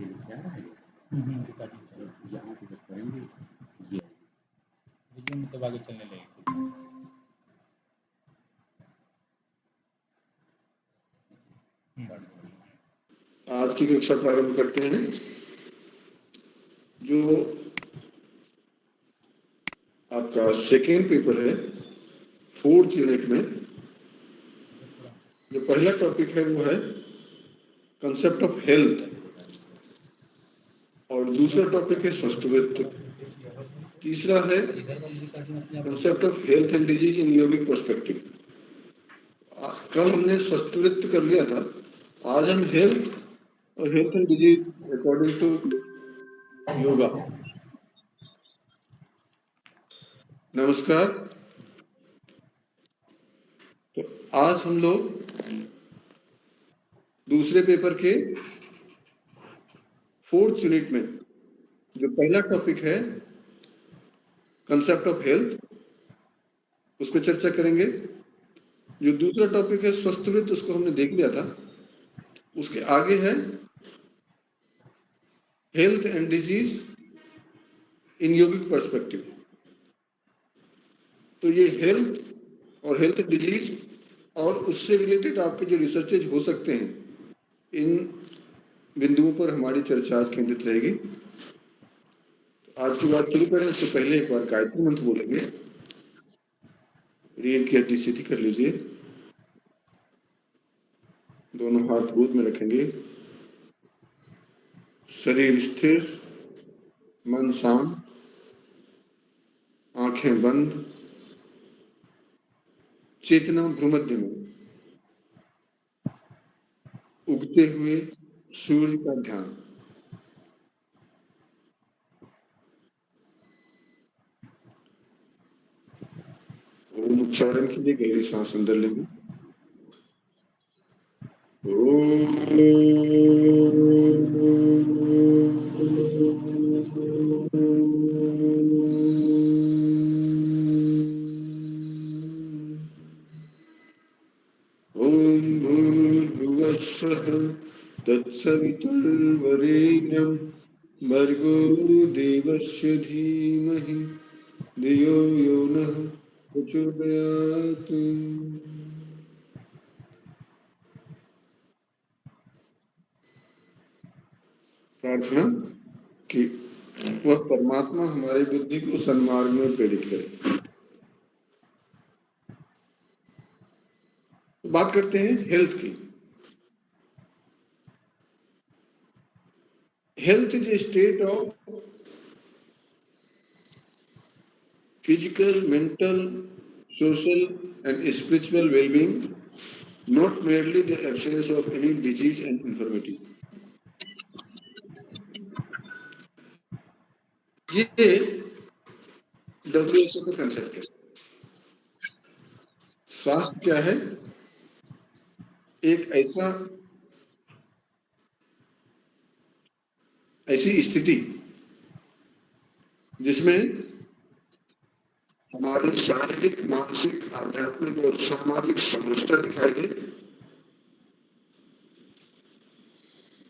नीचे लिखा रहा है रिकॉर्डिंग और यहाँ पे जब करेंगे ये रिज्यूम मतलब आगे चलने लगेगी। आज की कक्षा प्रारंभ करते हैं। जो आपका सेकेंड पेपर है 4th यूनिट में, जो पहला टॉपिक है वो है कंसेप्ट ऑफ हेल्थ और दूसरा टॉपिक है स्वास्थ्य। तीसरा है concept of health and disease in yogic perspective. कल हमने स्वास्थ्य कर लिया था, आज हम हेल्थ और health and disease according to yoga. नमस्कार। तो आज हम लोग दूसरे पेपर के 4th यूनिट में जो पहला टॉपिक है कंसेप्ट ऑफ हेल्थ, उस पर चर्चा करेंगे। जो दूसरा टॉपिक है स्वास्थ्य, उसको हमने देख लिया था। उसके आगे है health and disease in yogic perspective. तो ये हेल्थ और हेल्थ डिजीज और उससे रिलेटेड आपके जो रिसर्चेज हो सकते हैं, इन बिंदुओं पर हमारी चर्चा आज केंद्रित रहेगी। तो आज की बात शुरू करें उससे पहले एक बार गायत्री मंत्र बोलेंगे। रीढ़ की हड्डी सीधी कर लीजिए, दोनों हाथ गोद में रखेंगे, शरीर स्थिर, मन शांत, आंखें बंद, चेतना भ्रूमध्य में, उगते हुए सूर्य का ध्यान। ओम उच्चारण के लिए गहरी सांस अंदर लेंगे। ओम भूर्भुवस्सुः तत्सवितुर्वरेण्यं भर्गो देवस्य धीमहि धियो यो नः प्रचोदयात्। प्रार्थना कि वह परमात्मा हमारी बुद्धि को सन्मार्ग में प्रेरित करे। बात करते हैं हेल्थ की। Health is a state of physical, mental, social and spiritual well-being, not merely the absence of any disease and infirmity. ये WHO का कंसेप्ट है। स्वास्थ्य क्या है? एक ऐसी स्थिति जिसमें हमारी शारीरिक, मानसिक, आध्यात्मिक और सामाजिक समृद्धता दिखाई दे।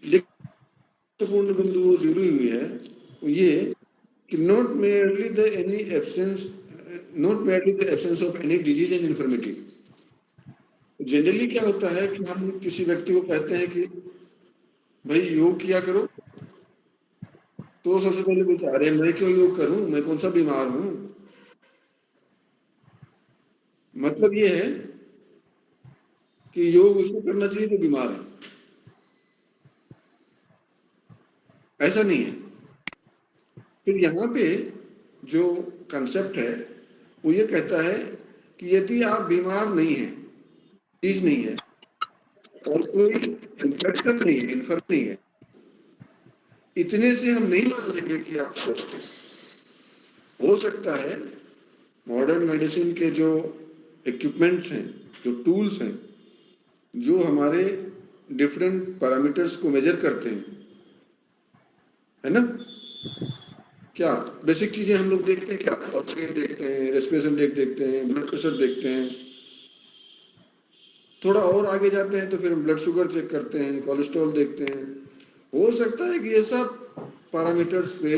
महत्वपूर्ण बिंदु जुड़ी हुई है वो ये कि not merely the absence of any disease and infirmity. Generally क्या होता है कि हम किसी व्यक्ति को कहते हैं कि भाई योग किया करो, तो सबसे पहले बोलते हैं अरे मैं क्यों योग करूं, मैं कौन सा बीमार हूं। मतलब ये है कि योग उसको करना चाहिए जो बीमार है। ऐसा नहीं है। फिर यहाँ पे जो कंसेप्ट है वो ये कहता है कि यदि आप बीमार नहीं हैं, चीज नहीं है और कोई इन्फेक्शन नहीं है, इन्फर्म नहीं है, इतने से हम नहीं मान लेंगे कि आप स्वस्थ हैं। हो सकता है मॉडर्न मेडिसिन के जो इक्विपमेंट्स हैं, जो टूल्स हैं, जो हमारे डिफरेंट पैरामीटर्स को मेजर करते हैं, है ना, क्या बेसिक चीजें हम लोग देखते हैं, क्या ऑक्सीजन देखते हैं, रेस्पिरेशन रेट देखते हैं, ब्लड प्रेशर देखते हैं। थोड़ा और आगे जाते हैं तो फिर ब्लड शुगर चेक करते हैं, कोलेस्ट्रॉल देखते हैं, हो सकता है कि ये सब पैरामीटर्स पे,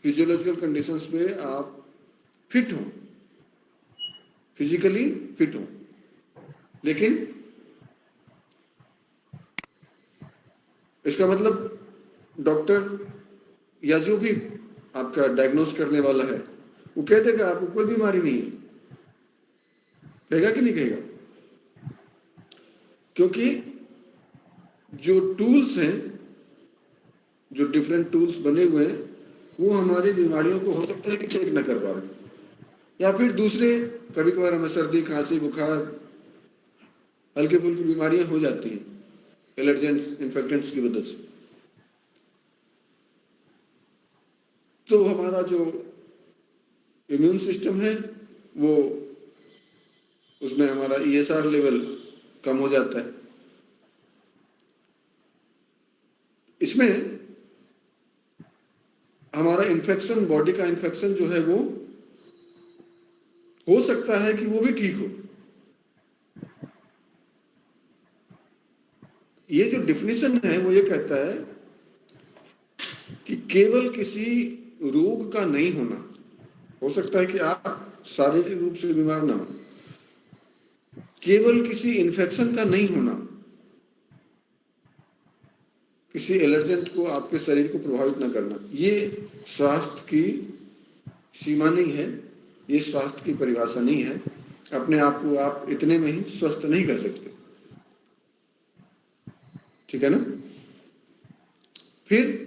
फिजियोलॉजिकल कंडीशंस पे आप फिट हो, फिजिकली फिट हो, लेकिन इसका मतलब डॉक्टर या जो भी आपका डायग्नोस करने वाला है वो कह देगा आपको कोई बीमारी नहीं है, कहेगा कि नहीं कहेगा? क्योंकि जो टूल्स हैं, जो डिफरेंट टूल्स बने हुए हैं, वो हमारी बीमारियों को हो सकता है कि चेक न कर पा रहे, या फिर दूसरे कभी कभार हमें सर्दी, खांसी, बुखार, हल्की फुल्की बीमारियां हो जाती हैं एलर्जेंट्स, इन्फेक्टेंट्स की वजह से। तो हमारा जो इम्यून सिस्टम है वो, उसमें हमारा ESR लेवल कम हो जाता है। इसमें हमारा इन्फेक्शन, बॉडी का इन्फेक्शन जो है वो हो सकता है कि वो भी ठीक हो। ये जो डिफिनीशन है वो ये कहता है कि केवल किसी रोग का नहीं होना, हो सकता है कि आप शारीरिक रूप से बीमार ना हो, केवल किसी इन्फेक्शन का नहीं होना, किसी एलर्जेंट को आपके शरीर को प्रभावित ना करना, ये स्वास्थ्य की सीमा नहीं है, ये स्वास्थ्य की परिभाषा नहीं है। अपने आप को आप इतने में ही स्वस्थ नहीं कर सकते, ठीक है ना? फिर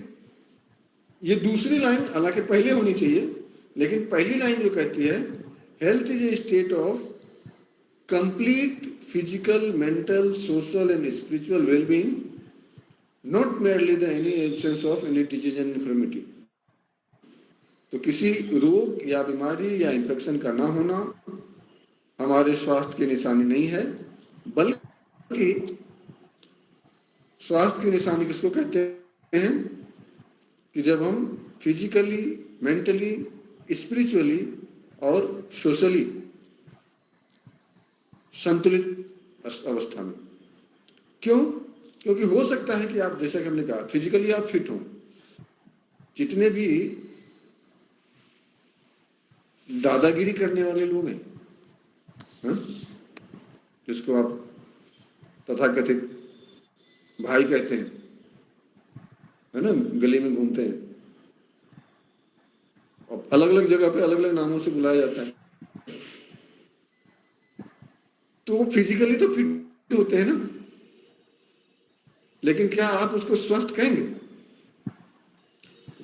ये दूसरी लाइन हालांकि पहले होनी चाहिए, लेकिन पहली लाइन जो कहती है health is a state of complete physical, mental, social and spiritual wellbeing, not merely the any absence of any disease and infirmity. तो किसी रोग या बीमारी या इन्फेक्शन का ना होना हमारे स्वास्थ्य की निशानी नहीं है, बल्कि स्वास्थ्य की निशानी किसको कहते हैं कि जब हम फिजिकली, मेंटली, स्पिरिचुअली और सोशली संतुलित अवस्था में। क्यों? क्योंकि हो सकता है कि आप, जैसा कि हमने कहा, फिजिकली आप फिट हो, जितने भी दादागिरी करने वाले लोग हैं, हाँ? जिसको आप तथाकथित भाई कहते हैं, है ना, गली में घूमते हैं और अलग अलग जगह पे अलग अलग नामों से बुलाया जाता है, तो वो फिजिकली तो फिट होते हैं ना, लेकिन क्या आप उसको स्वस्थ कहेंगे?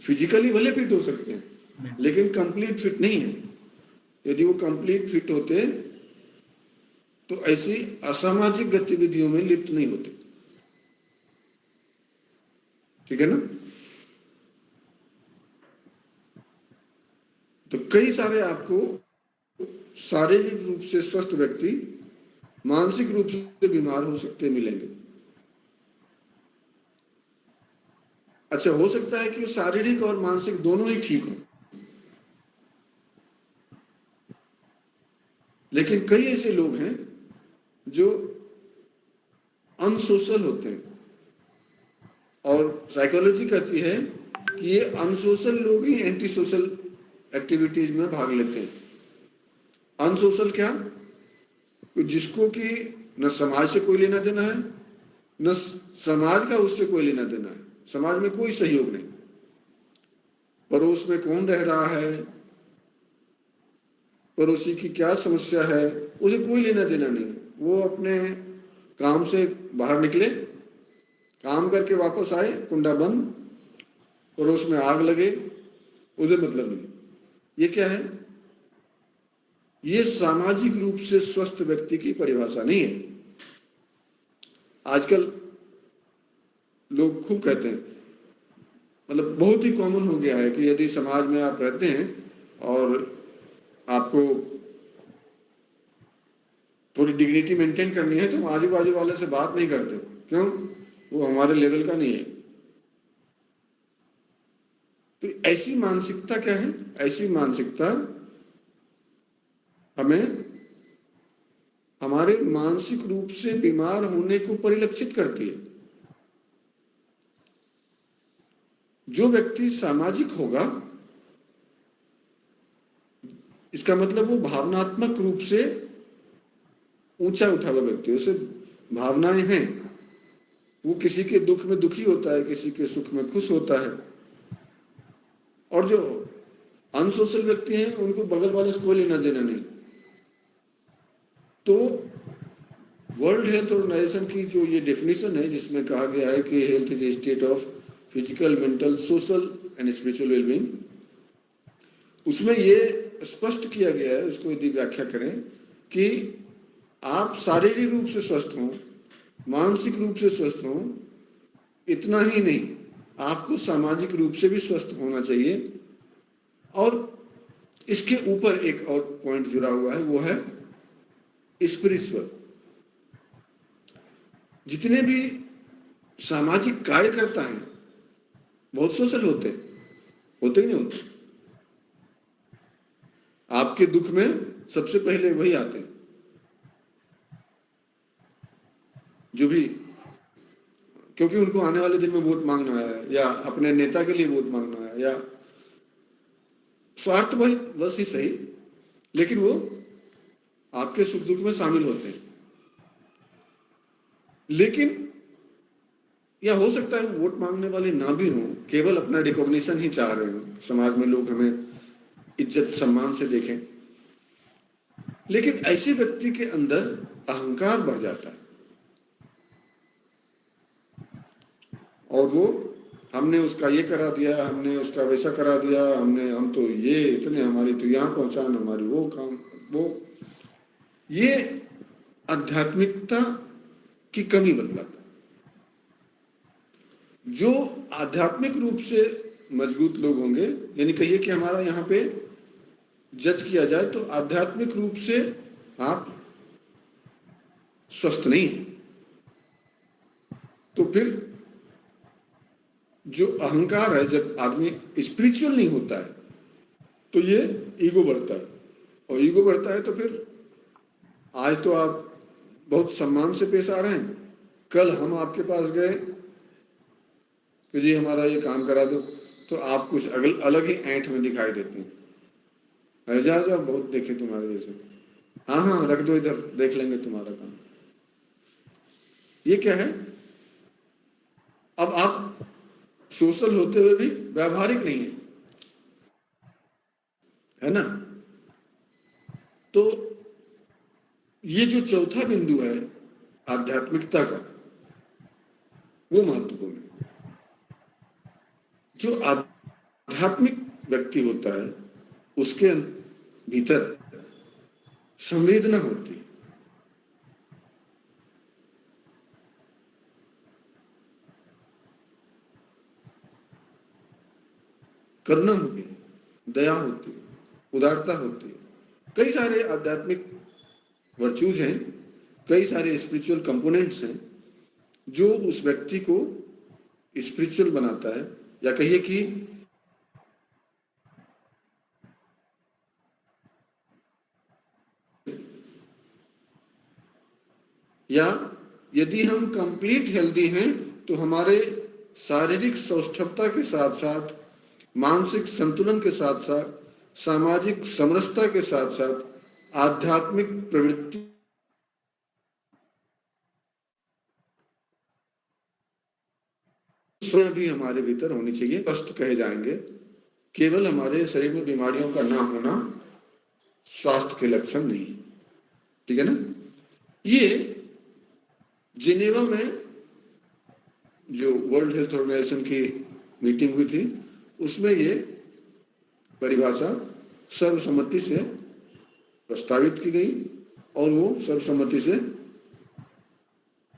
फिजिकली भले फिट हो सकते हैं लेकिन कंप्लीट फिट नहीं है। यदि वो कंप्लीट फिट होते तो ऐसी असामाजिक गतिविधियों में लिप्त नहीं होते, ठीक है ना? तो कई सारे आपको शारीरिक रूप से स्वस्थ व्यक्ति मानसिक रूप से बीमार हो सकते मिलेंगे। अच्छा, हो सकता है कि शारीरिक और मानसिक दोनों ही ठीक हो, लेकिन कई ऐसे लोग हैं जो अनसोशल होते हैं, और साइकोलॉजी कहती है कि ये अनसोशल लोग ही एंटी सोशल एक्टिविटीज में भाग लेते हैं। अनसोशल क्या? जिसको कि न समाज से कोई लेना देना है, न समाज का उससे कोई लेना देना है, समाज में कोई सहयोग नहीं, पड़ोस में कौन रह रहा है, पड़ोसी की क्या समस्या है, उसे कोई लेना देना नहीं। वो अपने काम से बाहर निकले, काम करके वापस आए, कुंडा बंद, पड़ोस में आग लगे, उसे मतलब नहीं। ये क्या है? ये सामाजिक रूप से स्वस्थ व्यक्ति की परिभाषा नहीं है। आजकल लोग खूब कहते हैं, मतलब बहुत ही कॉमन हो गया है कि यदि समाज में आप रहते हैं और आपको थोड़ी डिग्निटी मेंटेन करनी है तो आजू बाजू वाले से बात नहीं करते। क्यों? वो हमारे लेवल का नहीं है। तो ऐसी मानसिकता क्या है? ऐसी मानसिकता हमें हमारे मानसिक रूप से बीमार होने को परिलक्षित करती है। जो व्यक्ति सामाजिक होगा, इसका मतलब वो भावनात्मक रूप से ऊंचा उठा हुआ व्यक्ति, उसे भावनाएं हैं, वो किसी के दुख में दुखी होता है, किसी के सुख में खुश होता है। और जो अनसोशल व्यक्ति हैं उनको बगल वाले से कोई लेना देना नहीं। तो वर्ल्ड हेल्थ ऑर्गेनाइजेशन की जो ये डेफिनेशन है, जिसमें कहा गया है कि health is a state of physical, mental, social and spiritual wellbeing, उसमें ये स्पष्ट किया गया है, उसको यदि व्याख्या करें, कि आप शारीरिक रूप से स्वस्थ हों, मानसिक रूप से स्वस्थ हों, इतना ही नहीं, आपको सामाजिक रूप से भी स्वस्थ होना चाहिए। और इसके ऊपर एक और पॉइंट जुड़ा हुआ है, वो है स्पिरिचुअल। जितने भी सामाजिक कार्यकर्ता हैं बहुत सोशल होते ही नहीं होते। आपके दुख में सबसे पहले वही आते हैं, जो भी, क्योंकि उनको आने वाले दिन में वोट मांगना है, या अपने नेता के लिए वोट मांगना है, या स्वार्थ भाई बस ही सही, लेकिन वो आपके सुख दुख में शामिल होते हैं। लेकिन या हो सकता है वोट मांगने वाले ना भी हों, केवल अपना रिकॉग्निशन ही चाह रहे हों, समाज में लोग हमें इज्जत सम्मान से देखें। लेकिन ऐसे व्यक्ति के अंदर अहंकार बढ़ जाता है, और वो हमने उसका ये करा दिया, हमने उसका वैसा करा दिया, हम तो ये इतने, हमारी तो यहाँ पहुंचान, हमारी वो काम, वो ये आध्यात्मिकता की कमी बतलाता है। जो आध्यात्मिक रूप से मजबूत लोग होंगे, यानी कहिए कि हमारा यहाँ पे जज किया जाए तो आध्यात्मिक रूप से आप स्वस्थ नहीं हैं, तो फिर जो अहंकार है, जब आदमी स्पिरिचुअल नहीं होता है तो ये ईगो बढ़ता है, और ईगो बढ़ता है तो फिर आज तो आप बहुत सम्मान से पेश आ रहे हैं, कल हम आपके पास गए कि जी हमारा ये काम करा दो, तो आप कुछ अलग ही ऐंठ में दिखाई देते हैं। जा बहुत देखे तुम्हारे जैसे, हाँ हाँ रख दो इधर, देख लेंगे तुम्हारा काम। ये क्या है? अब आप सोशल होते हुए भी व्यावहारिक नहीं है, है ना? तो ये जो चौथा बिंदु है आध्यात्मिकता का, वो महत्वपूर्ण है। जो आध्यात्मिक व्यक्ति होता है उसके भीतर संवेदना होती है, करुणा होती है, दया होती है, उदारता होती है। कई सारे आध्यात्मिक वर्च्यूज हैं, कई सारे स्पिरिचुअल कंपोनेंट्स हैं जो उस व्यक्ति को स्पिरिचुअल बनाता है, या कहिए कि या यदि हम कंप्लीट हेल्दी हैं तो हमारे शारीरिक सौष्ठवता के साथ साथ, मानसिक संतुलन के साथ साथ, सामाजिक समरसता के साथ साथ आध्यात्मिक प्रवृत्ति स्वयं भी हमारे भीतर होनी चाहिए। स्वस्थ कहे जाएंगे। केवल हमारे शरीर में बीमारियों का ना होना स्वास्थ्य के लक्षण नहीं है, ठीक है ना? ये जिनेवा में जो वर्ल्ड हेल्थ ऑर्गेनाइजेशन की मीटिंग हुई थी, उसमें ये परिभाषा सर्वसम्मति से प्रस्तावित की गई और वो सर्वसम्मति से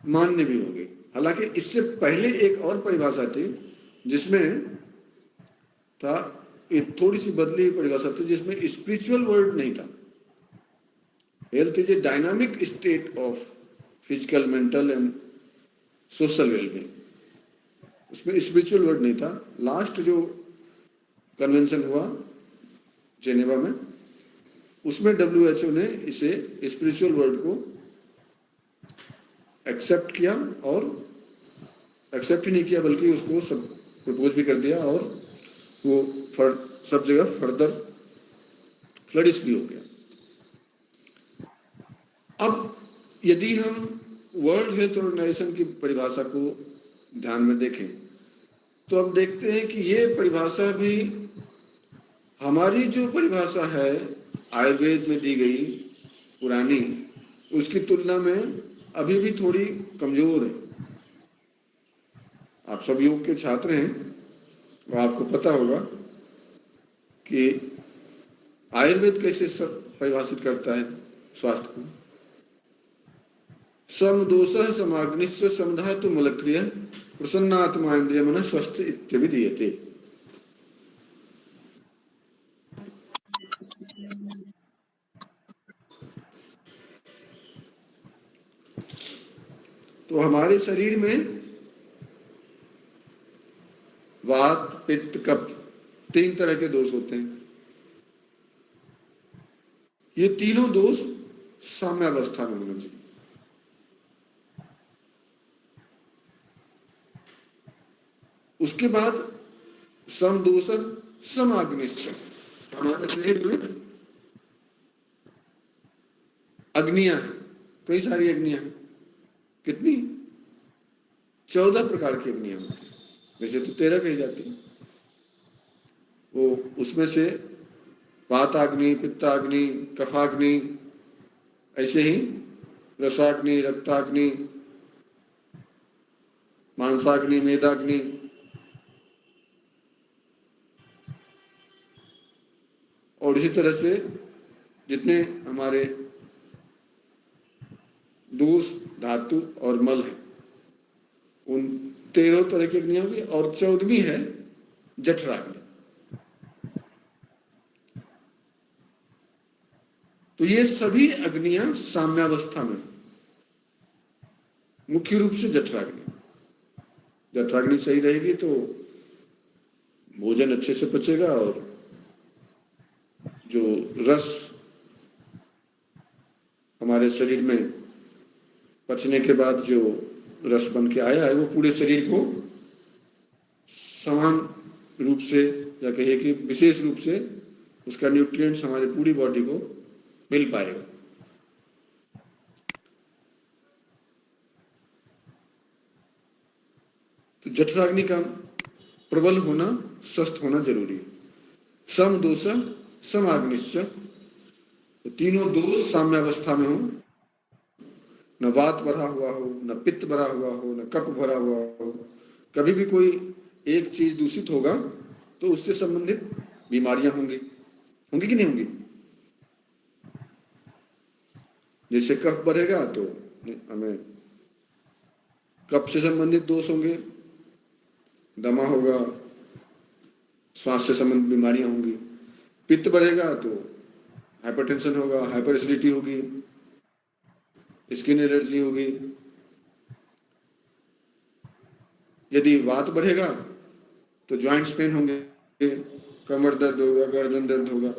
मान्य भी हो गई। हालांकि इससे पहले एक और परिभाषा थी जिसमें था, एक थोड़ी सी बदली परिभाषा थी जिसमें स्पिरिचुअल वर्ड नहीं था। Health is a dynamic state of physical, mental and social wellbeing, उसमें स्पिरिचुअल वर्ड नहीं था। लास्ट जो कन्वेंशन हुआ जेनेवा में, उसमें WHO ने इसे स्पिरिचुअल वर्ड को एक्सेप्ट किया, और एक्सेप्ट ही नहीं किया बल्कि उसको सब प्रपोज भी कर दिया और वो सब जगह फर्दर फ्लरिश भी हो गया। अब यदि हम वर्ल्ड हेल्थ ऑर्गेनाइजेशन की परिभाषा को ध्यान में देखें तो अब देखते हैं कि ये परिभाषा भी हमारी जो परिभाषा है आयुर्वेद में दी गई पुरानी, उसकी तुलना में अभी भी थोड़ी कमजोर है। आप सब योग के छात्र हैं और आपको पता होगा कि आयुर्वेद कैसे परिभाषित करता है स्वास्थ्य को। समदोषः समाग्निश्च समधातु मलक्रिय प्रसन्नात्मा इंद्रिय मन स्वस्थ इत्यभिधीयते। तो हमारे शरीर में वात पित्त कफ 3 तरह के दोष होते हैं। ये तीनों दोष साम्यावस्था में होना चाहिए। उसके बाद समदोष समाग्निश्च, हमारे शरीर में अग्नियां हैं, कई सारी अग्नियां हैं। कितनी? 14 प्रकार की अग्नियां होती हैं। वैसे तो 13 कही जाती है। वो उसमें से वाताग्नि, पित्ताग्नि, कफाग्नि, ऐसे ही रसाग्नि, रक्ताग्नि, मांसाग्नि, मेदाग्नि, और इसी तरह से जितने हमारे दोष धातु और मल है, उन 13 तरह की अग्नियां होगी। और 14वीं है जठराग्नि। तो ये सभी अग्नियां साम्यावस्था में, मुख्य रूप से जठराग्नि। जठराग्नि सही रहेगी तो भोजन अच्छे से पचेगा और जो रस हमारे शरीर में पचने के बाद जो रस बन के आया है वो पूरे शरीर को समान रूप से, या कहिए कि विशेष रूप से उसका न्यूट्रिएंट्स हमारे पूरी बॉडी को मिल पाएगा। तो जठराग्नि का प्रबल होना, स्वस्थ होना जरूरी है। सम दोष समाग्निश्च, तो तीनों दोष साम्यावस्था में हो, न वात भरा हुआ हो, न पित्त भरा हुआ हो, न कफ भरा हुआ हो। कभी भी कोई एक चीज दूषित होगा तो उससे संबंधित बीमारियां होंगी, होंगी कि नहीं होंगी? जैसे कफ बढ़ेगा तो हमें कफ से संबंधित दोष होंगे, दमा होगा, श्वास से संबंधित बीमारियां होंगी। पित्त बढ़ेगा तो हाइपरटेंशन होगा, हाइपर एसिडिटी होगी, स्किन एलर्जी होगी। यदि वात बढ़ेगा तो जॉइंट्स पेन होंगे, कमर दर्द होगा, गर्दन दर्द होगा,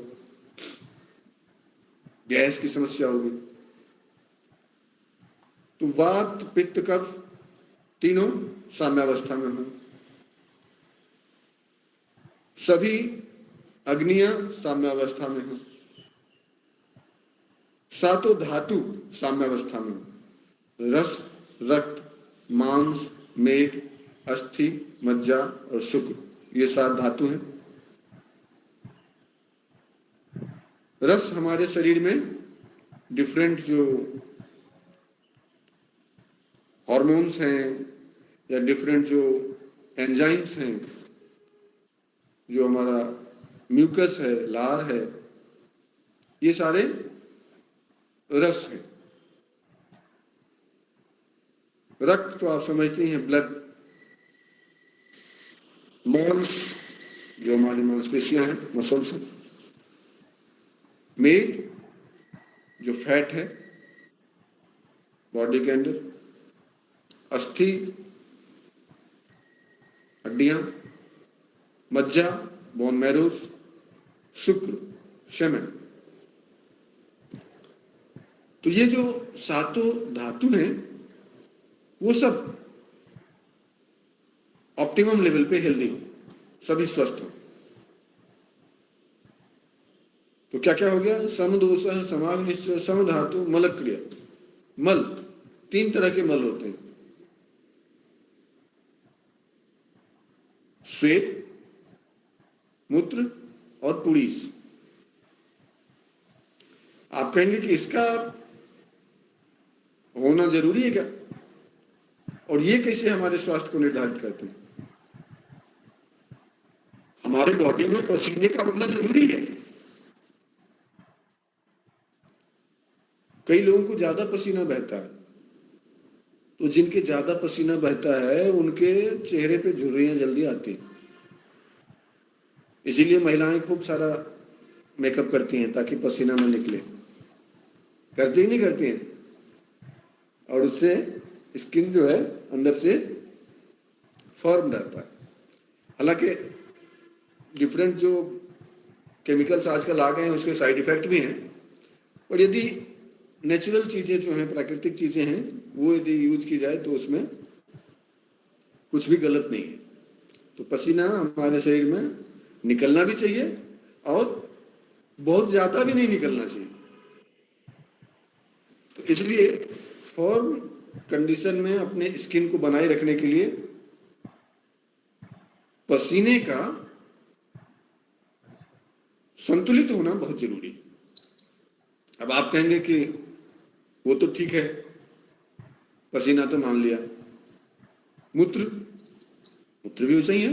गैस की समस्या होगी। तो वात पित्त कफ तीनों साम्यावस्था में हो, सभी अग्नियां साम्यावस्था में हो, सातों धातु साम्यावस्था में हो। रस, रक्त, मांस, मेद, अस्थि, मज्जा और शुक्र, ये 7 धातु हैं। रस हमारे शरीर में डिफरेंट जो हॉर्मोन्स हैं या डिफरेंट जो एंजाइम्स हैं, जो हमारा म्यूकस है, लार है, ये सारे रस है। रक्त तो आप समझते हैं, ब्लड। मांस, जो हमारी मांसपेशियां हैं, मसल्स हैं। मेद, जो फैट है बॉडी के अंदर। अस्थि, हड्डियां। मज्जा, बोन मैरोस। शुक्र, सेमेन। तो ये जो 7 धातु हैं वो सब ऑप्टिमम लेवल पे हेल्दी हो, सभी स्वस्थ हो। तो क्या क्या हो गया? समदोष, समाग्निश्च, समधातु, मल क्रिया। मल, 3 तरह के मल होते हैं, श्वेत, मूत्र और पुरीस। आप कहेंगे कि इसका होना जरूरी है क्या, और ये कैसे हमारे स्वास्थ्य को निर्धारित करते हैं? हमारे बॉडी में पसीने का होना जरूरी है। कई लोगों को ज्यादा पसीना बहता है, तो जिनके ज्यादा पसीना बहता है उनके चेहरे पे झुर्रियां जल्दी आती हैं। इसीलिए महिलाएं खूब सारा मेकअप करती हैं ताकि पसीना न निकले। करती ही नहीं करती हैं, और उससे स्किन जो है अंदर से फर्म रहता है। हालांकि डिफरेंट जो केमिकल्स आजकल आ गए हैं उसके साइड इफेक्ट भी हैं, पर यदि नेचुरल चीजें जो हैं, प्राकृतिक चीजें हैं, वो यदि यूज की जाए तो उसमें कुछ भी गलत नहीं है। तो पसीना हमारे शरीर में निकलना भी चाहिए और बहुत ज्यादा भी नहीं निकलना चाहिए। तो इसलिए फॉर्म कंडीशन में अपने स्किन को बनाए रखने के लिए पसीने का संतुलित होना बहुत जरूरी है। अब आप कहेंगे कि वो तो ठीक है, पसीना तो मान लिया, मूत्र भी वैसा ही है।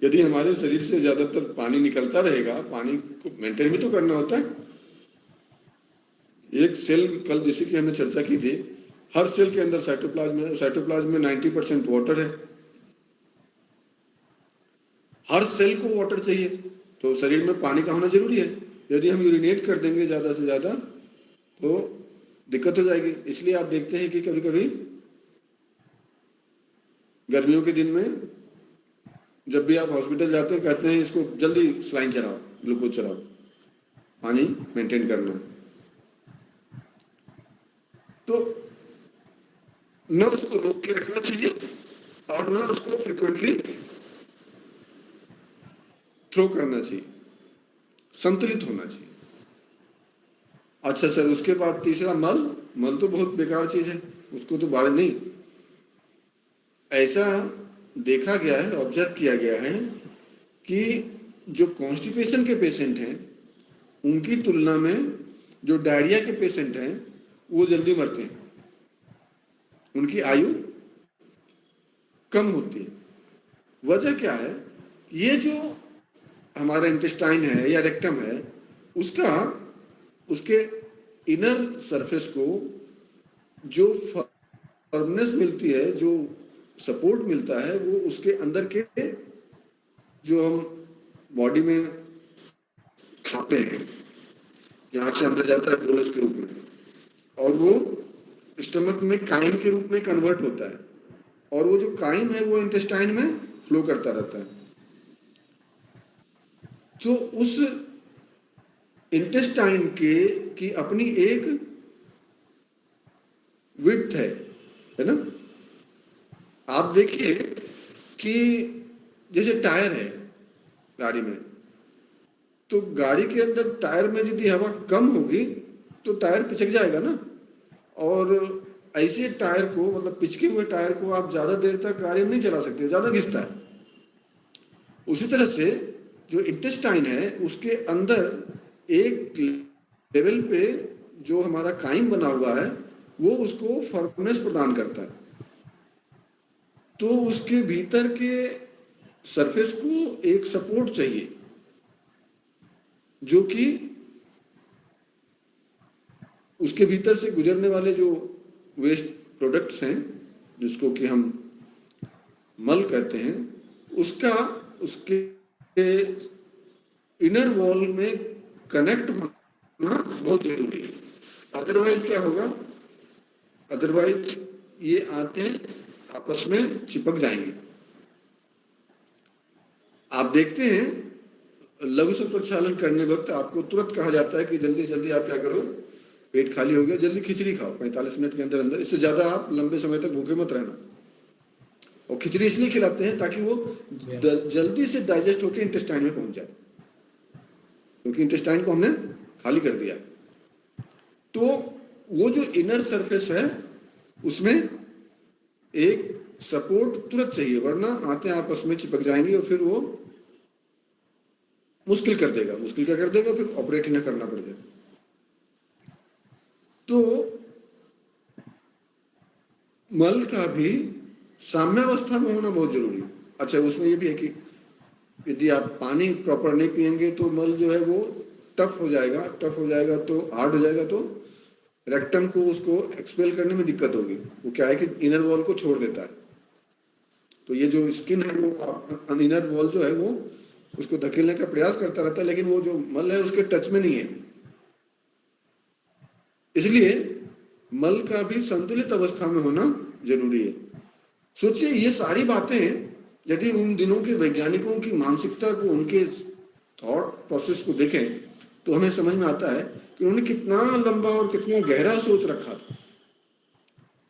यदि हमारे शरीर से ज्यादातर पानी निकलता रहेगा, पानी को मेंटेन भी तो करना होता है। एक सेल, कल जैसे कि हमने चर्चा की थी, हर सेल के अंदर साइटोप्लाज्म में 90% वाटर है। हर सेल को वाटर चाहिए, तो शरीर में पानी का होना जरूरी है। यदि हम यूरिनेट कर देंगे ज्यादा से ज्यादा तो दिक्कत हो जाएगी। इसलिए आप देखते हैं कि कभी कभी गर्मियों के दिन में जब भी आप हॉस्पिटल जाते हैं, कहते हैं इसको जल्दी सलाइन चढ़ाओ, ग्लूकोज चढ़ाओ, पानी मेंटेन करना। तो न उसको रोक के रखना चाहिए और न उसको फ्रिक्वेंटली थ्रो करना चाहिए, संतुलित होना चाहिए। अच्छा सर, उसके बाद तीसरा मल तो बहुत बेकार चीज है, उसको तो बाहर नहीं। ऐसा देखा गया है, ऑब्जर्व किया गया है कि जो कॉन्स्टिपेशन के पेशेंट हैं उनकी तुलना में जो डायरिया के पेशेंट हैं वो जल्दी मरते हैं, उनकी आयु कम होती है। वजह क्या है? ये जो हमारा इंटेस्टाइन है या रेक्टम है, उसके इनर सरफेस को जो फर्मनेस मिलती है, जो सपोर्ट मिलता है, वो उसके अंदर के जो हम बॉडी में खाते हैं, यहाँ से अंदर जाता है बोलस के रूप में, और वो स्टमक में काइम के रूप में कन्वर्ट होता है, और वो जो काइम है वो इंटेस्टाइन में फ्लो करता रहता है। तो उस इंटेस्टाइन की अपनी एक विड्थ है ना। आप देखिए कि जैसे टायर है गाड़ी में, तो गाड़ी के अंदर टायर में यदि हवा कम होगी तो टायर पिचक जाएगा ना, और ऐसे टायर को, मतलब पिचके हुए टायर को आप ज्यादा देर तक गाड़ी में नहीं चला सकते, ज्यादा घिसता है। उसी तरह से जो इंटेस्टाइन है उसके अंदर एक लेवल पे जो हमारा काइम बना हुआ है वो उसको फर्मनेस प्रदान करता है। तो उसके भीतर के सरफेस को एक सपोर्ट चाहिए, जो कि उसके भीतर से गुजरने वाले जो वेस्ट प्रोडक्ट्स हैं, जिसको कि हम मल कहते हैं, उसके इनर वॉल में कनेक्ट होना बहुत जरूरी है। अदरवाइज क्या होगा? अदरवाइज ये आते आपस में चिपक जाएंगे। आप देखते हैं लघु से प्रक्षालन करने वक्त आपको तुरंत कहा जाता है कि जल्दी जल्दी आप क्या करो, पेट खाली हो गया, जल्दी खिचड़ी खाओ 45 मिनट के अंदर अंदर, इससे ज्यादा आप लंबे समय तक भूखे मत रहना। और खिचड़ी इसलिए खिलाते हैं ताकि वो जल्दी से डाइजेस्ट होकर इंटेस्टाइन में पहुंच जाए, क्योंकि इंटेस्टाइन को हमने खाली कर दिया। तो वो जो इनर सरफेस है उसमें एक सपोर्ट तुरंत चाहिए, वरना आते आपस में चिपक जाएंगे और फिर वो मुश्किल कर देगा। मुश्किल क्या कर देगा, फिर ऑपरेट ही ना करना पड़ेगा। तो मल का भी साम्यावस्था में होना बहुत जरूरी है। अच्छा, उसमें ये भी है कि यदि आप पानी प्रॉपर नहीं पिएंगे तो मल जो है वो टफ हो जाएगा तो हार्ड हो जाएगा, तो रेक्टम को उसको एक्सपेल करने में दिक्कत होगी। वो क्या है कि इनर वॉल को छोड़ देता है। तो ये जो स्किन है वो इनर वॉल जो है वो उसको धकेलने का प्रयास करता रहता है, लेकिन वो जो मल है उसके टच में नहीं है। इसलिए मल का भी संतुलित अवस्था में होना जरूरी है। सोचिए, ये सारी बातें यदि उन दिनों के वैज्ञानिकों की मानसिकता को, उनके थॉट प्रोसेस को देखें तो हमें समझ में आता है कि उन्होंने कितना लंबा और कितना गहरा सोच रखा था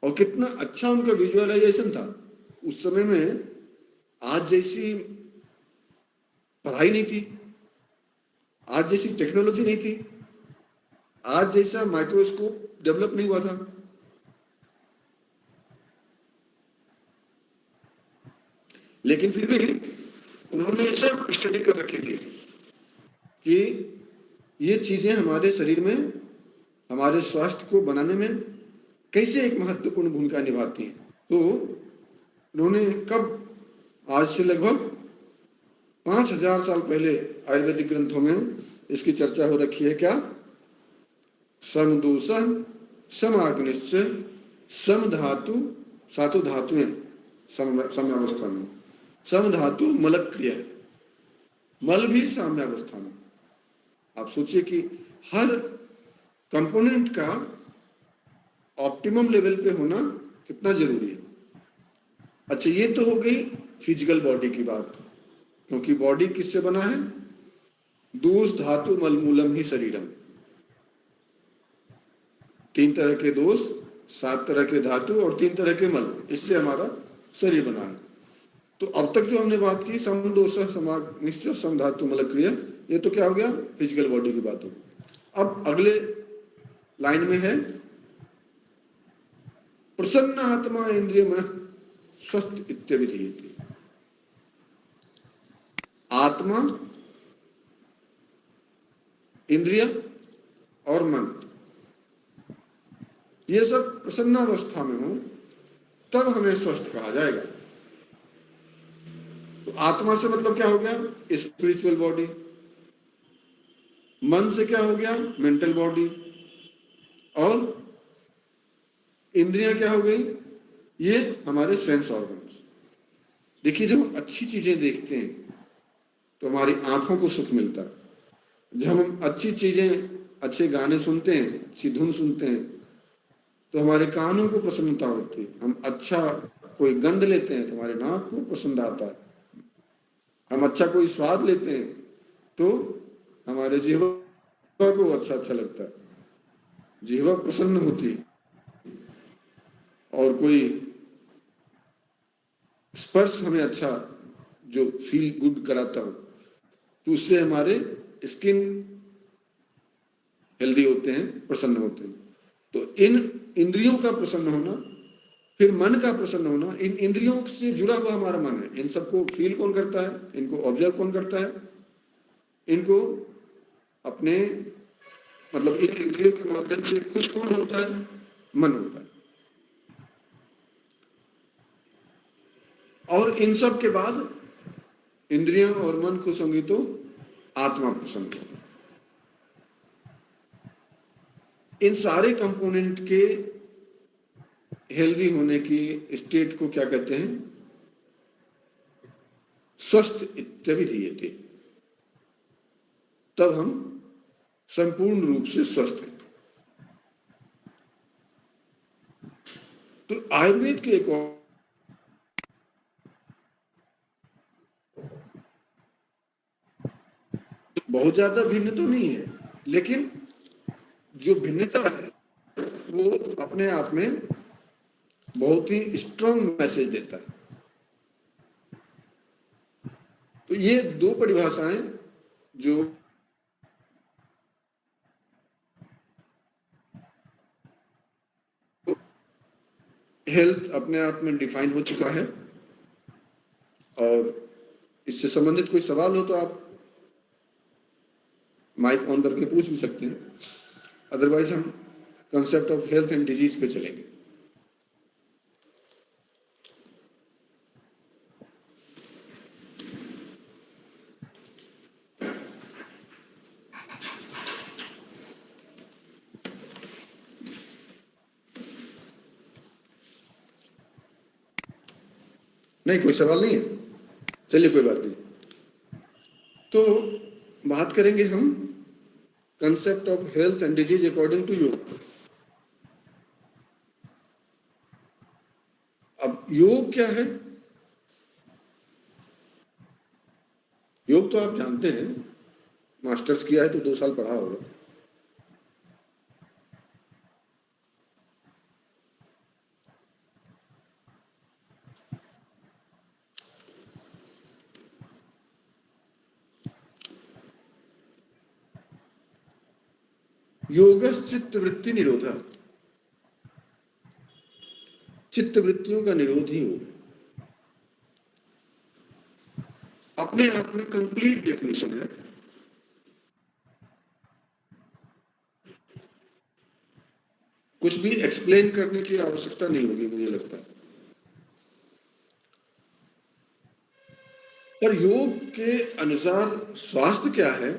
और कितना अच्छा उनका विजुअलाइजेशन था। उस समय में आज जैसी पढ़ाई नहीं थी, आज जैसी टेक्नोलॉजी नहीं थी, आज जैसा माइक्रोस्कोप डेवलप नहीं हुआ था। लेकिन फिर भी उन्होंने सब स्टडी कर रखी थी कि ये चीजें हमारे शरीर में हमारे स्वास्थ्य को बनाने में कैसे एक महत्वपूर्ण भूमिका निभाती हैं। तो उन्होंने कब, आज से लगभग 5000 साल पहले आयुर्वेदिक ग्रंथों में इसकी चर्चा हो रखी है। क्या? समदूषण, समाग्निश्च, सम धातु, सातों धातुएं साम्यावस्था में, सम धातु मलक क्रिया, मल भी साम्यावस्था में। आप सोचिए कि हर कंपोनेंट का ऑप्टिमम लेवल पे होना कितना जरूरी है। अच्छा, ये तो हो गई फिजिकल बॉडी की बात, क्योंकि बॉडी किससे बना है? दोष धातु मल मूलम ही शरीरम। 3 तरह के दोष, 7 तरह के धातु और 3 तरह के मल, इससे हमारा शरीर बना है। तो अब तक जो हमने बात की समदोष समाग्निश्च सम धातु मल क्रिया, ये तो क्या हो गया? फिजिकल बॉडी की बात होगी। अब अगले लाइन में है प्रसन्न आत्मा इंद्रिय मन स्वस्थ इत्यभिधीयते। आत्मा, इंद्रिय और मन ये सब प्रसन्नावस्था में हो तब हमें स्वस्थ कहा जाएगा। तो आत्मा से मतलब क्या हो गया? Spiritual body. मन से क्या हो गया? Mental body. और इंद्रियां क्या हो गई? ये हमारे सेंस ऑर्गन्स। देखिए, जब हम अच्छी चीजें देखते हैं तो हमारी आंखों को सुख मिलता है। जब हम अच्छी चीजें, अच्छे गाने सुनते हैं, अच्छी धुन सुनते हैं तो हमारे कानों को प्रसन्नता होती है। हम अच्छा कोई गंध लेते हैं तो हमारे नाक को पसंद आता है। हम अच्छा कोई स्वाद लेते हैं तो हमारे जिह्वा को अच्छा लगता है, जिह्वा प्रसन्न होती है। और कोई स्पर्श हमें अच्छा जो फील गुड कराता हो तो उससे हमारे स्किन हेल्दी होते हैं, प्रसन्न होते हैं। तो इन इंद्रियों का प्रसन्न होना, फिर मन का प्रसन्न होना, इन इंद्रियों से जुड़ा हुआ हमारा मन है। इन सबको फील कौन करता है? इनको ऑब्जर्व कौन करता है? इनको अपने मतलब इन इंद्रियों के माध्यम से खुश कौन होता है? मन होता है। और इन सब के बाद इंद्रियां और मन खुश होंगी तो आत्मा प्रसन्न होगी। इन सारे कंपोनेंट के हेल्दी होने की स्टेट को क्या कहते हैं? स्वस्थ इत्यभिधीयते। तब हम संपूर्ण रूप से स्वस्थ हैं। तो आयुर्वेद के एक और बहुत ज्यादा भिन्न तो नहीं है, लेकिन जो भिन्नता है वो अपने आप में बहुत ही स्ट्रांग मैसेज देता है। तो ये दो परिभाषाएं जो हेल्थ अपने आप में डिफाइन हो चुका है। और इससे संबंधित कोई सवाल हो तो आप माइक ऑन करके पूछ भी सकते हैं, अदरवाइज हम concept of health and disease पे चलेंगे। नहीं, कोई सवाल नहीं है, चलिए कोई बात नहीं। तो बात करेंगे हम concept of health and disease according to yoga. अब योग क्या है? योग तो आप जानते हैं, मास्टर्स किया है तो 2 साल पढ़ा होगा। योगस चित्त वृत्ति निरोधा, चित्त वृत्तियों का निरोध ही योग है। अपने आप में कंप्लीट डेफिनेशन है। कुछ भी एक्सप्लेन करने की आवश्यकता नहीं होगी, मुझे लगता है। पर योग के अनुसार स्वास्थ्य क्या है,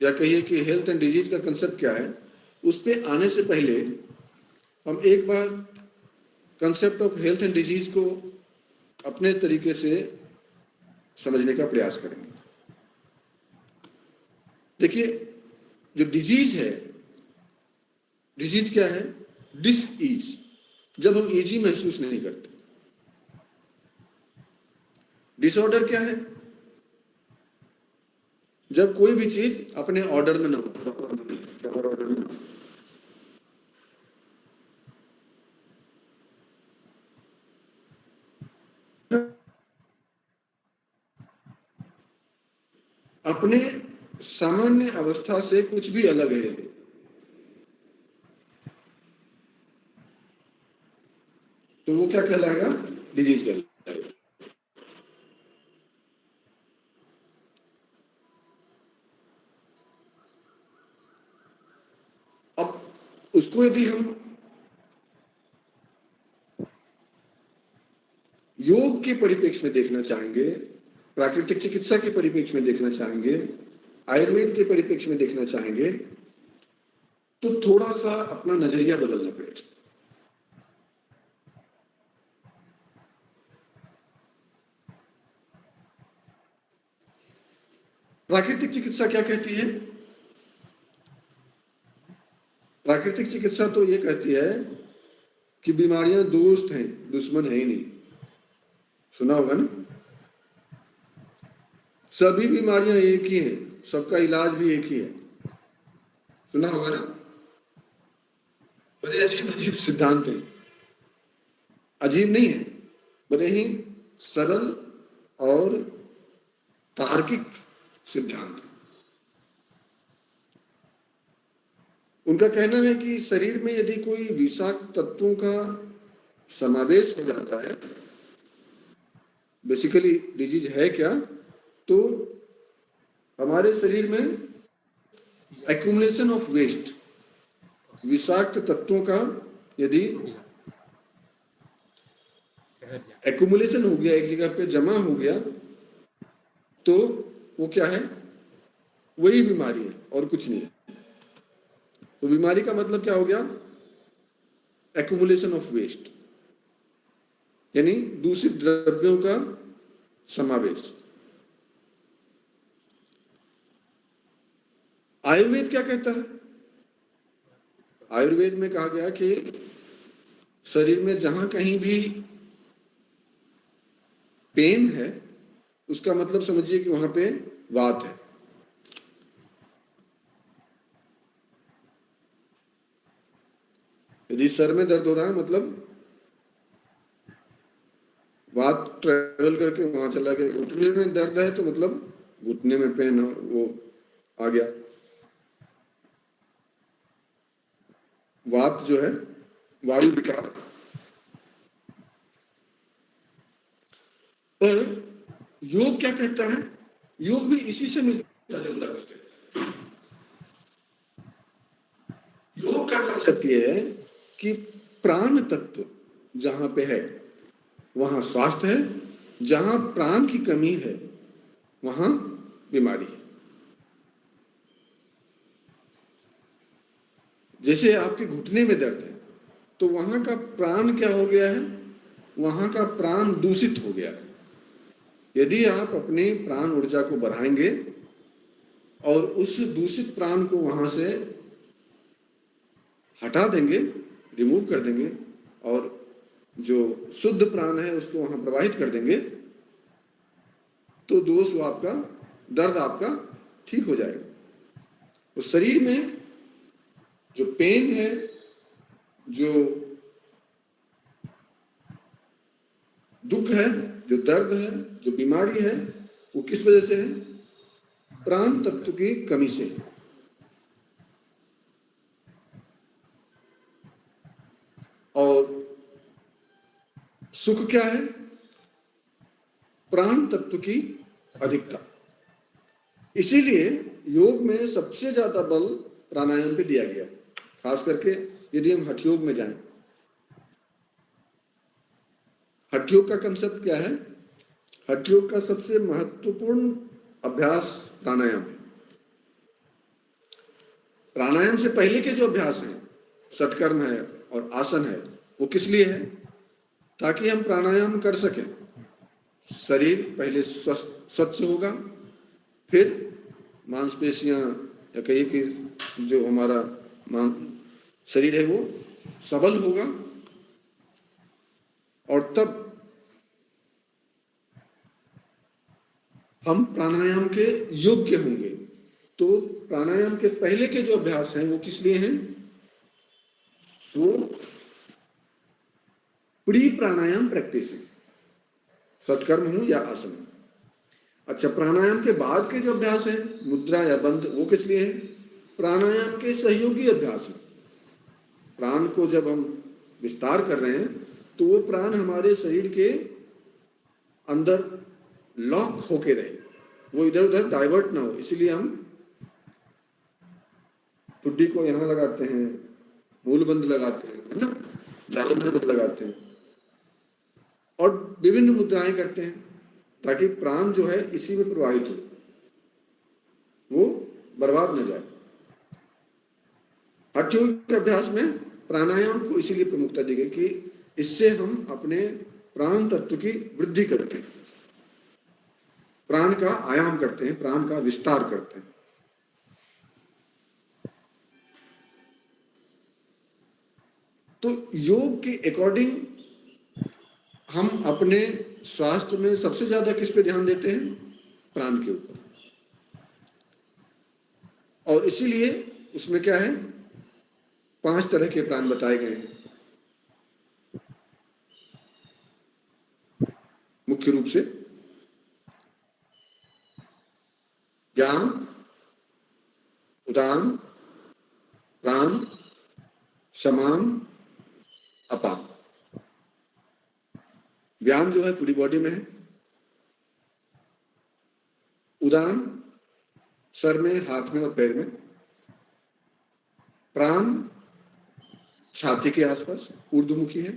या कहिए कि हेल्थ एंड डिजीज का कंसेप्ट क्या है, उस पे आने से पहले हम एक बार concept of health and disease को अपने तरीके से समझने का प्रयास करेंगे। देखिए, जो डिजीज है, डिजीज क्या है? डिस ईज, जब हम इजी महसूस नहीं करते। डिसऑर्डर क्या है? जब कोई भी चीज अपने ऑर्डर में ना हो, ऑर्डर में ना हो। अपने सामान्य अवस्था से कुछ भी अलग है, तो वो क्या कहलाएगा? डिजीज कहलाएगा। अब उसको यदि हम योग के परिप्रेक्ष्य में देखना चाहेंगे, प्राकृतिक चिकित्सा के परिप्रेक्ष्य में देखना चाहेंगे, आयुर्वेद के परिप्रेक्ष्य में देखना चाहेंगे, तो थोड़ा सा अपना नजरिया बदलना पड़ेगा। प्राकृतिक चिकित्सा क्या कहती है? प्राकृतिक चिकित्सा तो ये कहती है कि बीमारियां दोस्त हैं, दुश्मन है ही नहीं। सुना होगा ना? सभी बीमारियां एक ही हैं, सबका इलाज भी एक ही है। सुना होगा ना? बड़े अजीब अजीब सिद्धांत हैं। अजीब नहीं है, बड़े ही सरल और तार्किक सिद्धांत। उनका कहना है कि शरीर में यदि कोई विषाक्त तत्वों का समावेश हो जाता है, बेसिकली डिजीज है क्या, तो हमारे शरीर में एक्यूमुलेशन ऑफ वेस्ट, विषाक्त तत्वों का यदि एक्यूमुलेशन हो गया, एक जगह पे जमा हो गया, तो वो क्या है? वही बीमारी है और कुछ नहीं है। तो बीमारी का मतलब क्या हो गया? एक्यूमुलेशन ऑफ वेस्ट, यानी दूषित द्रव्यों का समावेश। आयुर्वेद क्या कहता है? आयुर्वेद में कहा गया कि शरीर में जहां कहीं भी पेन है, उसका मतलब समझिए कि वहां पे वात है। यदि सर में दर्द हो रहा है, मतलब वात ट्रेवल करके वहां चला गया। घुटने में दर्द है तो मतलब घुटने में पेन वो आ गया। वात जो है वायु विकार। पर योग क्या कहता है? योग भी इसी से मिलता जुलता है। योग का कांसेप्ट ये है कि प्राण तत्व जहां पे है वहां स्वास्थ्य है, जहां प्राण की कमी है वहां बीमारी है। जैसे आपके घुटने में दर्द है तो वहां का प्राण क्या हो गया है? वहां का प्राण दूषित हो गया है। यदि आप अपनी प्राण ऊर्जा को बढ़ाएंगे और उस दूषित प्राण को वहां से हटा देंगे, रिमूव कर देंगे और जो शुद्ध प्राण है उसको वहां प्रवाहित कर देंगे, तो दोष वो आपका, दर्द आपका ठीक हो जाएगा। तो शरीर में जो पेन है, जो दुख है, जो दर्द है, जो बीमारी है, वो किस वजह से है? प्राण तत्व की कमी से। और सुख क्या है? प्राण तत्व की अधिकता। इसीलिए योग में सबसे ज्यादा बल प्राणायाम पे दिया गया, खास करके यदि हम हठ योग में जाएं। हठ योग का कंसेप्ट क्या है? हठ योग का सबसे महत्वपूर्ण अभ्यास प्राणायाम है। प्राणायाम से पहले के जो अभ्यास हैं, षटकर्म है और आसन है, वो किस लिए है? ताकि हम प्राणायाम कर सकें। शरीर पहले स्वच्छ होगा, फिर मांसपेशियां या कहिए कि जो हमारा शरीर है वो सबल होगा और तब हम प्राणायाम के योग्य होंगे। तो प्राणायाम के पहले के जो अभ्यास हैं वो किस लिए हैं? वो प्री प्राणायाम प्रैक्टिस है, षटकर्म हो या आसन। अच्छा, प्राणायाम के बाद के जो अभ्यास हैं, मुद्रा या बंध, वो किस लिए हैं? प्राणायाम के सहयोगी अभ्यास है। प्राण को जब हम विस्तार कर रहे हैं तो वो प्राण हमारे शरीर के अंदर लॉक होके रहे, वो इधर उधर डाइवर्ट ना हो। इसीलिए हम ठुड्डी को यहां लगाते हैं, मूलबंध लगाते हैं, है ना, जालंधर बंध लगाते हैं और विभिन्न मुद्राएं करते हैं ताकि प्राण जो है इसी में प्रवाहित हो, वो बर्बाद न जाए। हठ योग के अभ्यास में प्राणायाम को इसीलिए प्रमुखता दी गई कि इससे हम अपने प्राण तत्व की वृद्धि करते हैं, प्राण का आयाम करते हैं, प्राण का विस्तार करते हैं। तो योग के अकॉर्डिंग हम अपने स्वास्थ्य में सबसे ज्यादा किस पे ध्यान देते हैं? प्राण के ऊपर। और इसीलिए उसमें क्या है? 5 तरह के प्राण बताए गए हैं मुख्य रूप से। ज्ञान, उदान, प्राण, समान, अपान। व्यायाम जो है पूरी बॉडी में है। उदान सर में, हाथ में और पैर में। प्राण छाती के आसपास, ऊर्ध्वमुखी है।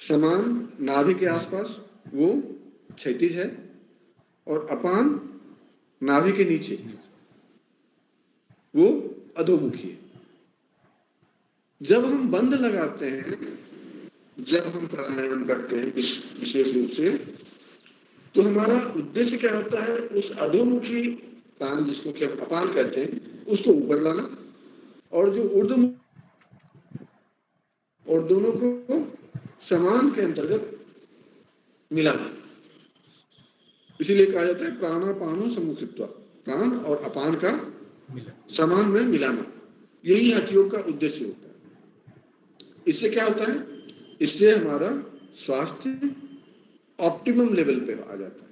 समान नाभि के आसपास, वो क्षैतिज है। और अपान नाभि के नीचे, वो अधोमुखी है। जब हम बंध लगाते हैं, जब हम प्राणायाम करते हैं विशेष रूप से, तो हमारा उद्देश्य क्या होता है? उस अधोमुखी प्राण, जिसको कि हम अपान कहते हैं, उसको ऊपर लाना और जो ऊर्ध्वमुखी, और दोनों को समान के अंतर्गत मिलाना। इसीलिए कहा जाता है प्राणापानो सम्मुखित्वा, प्राण और अपान का समान में मिलाना। यही हठ योग का उद्देश्य होता है। इससे क्या होता है? इससे हमारा स्वास्थ्य ऑप्टिमम लेवल पे आ जाता है।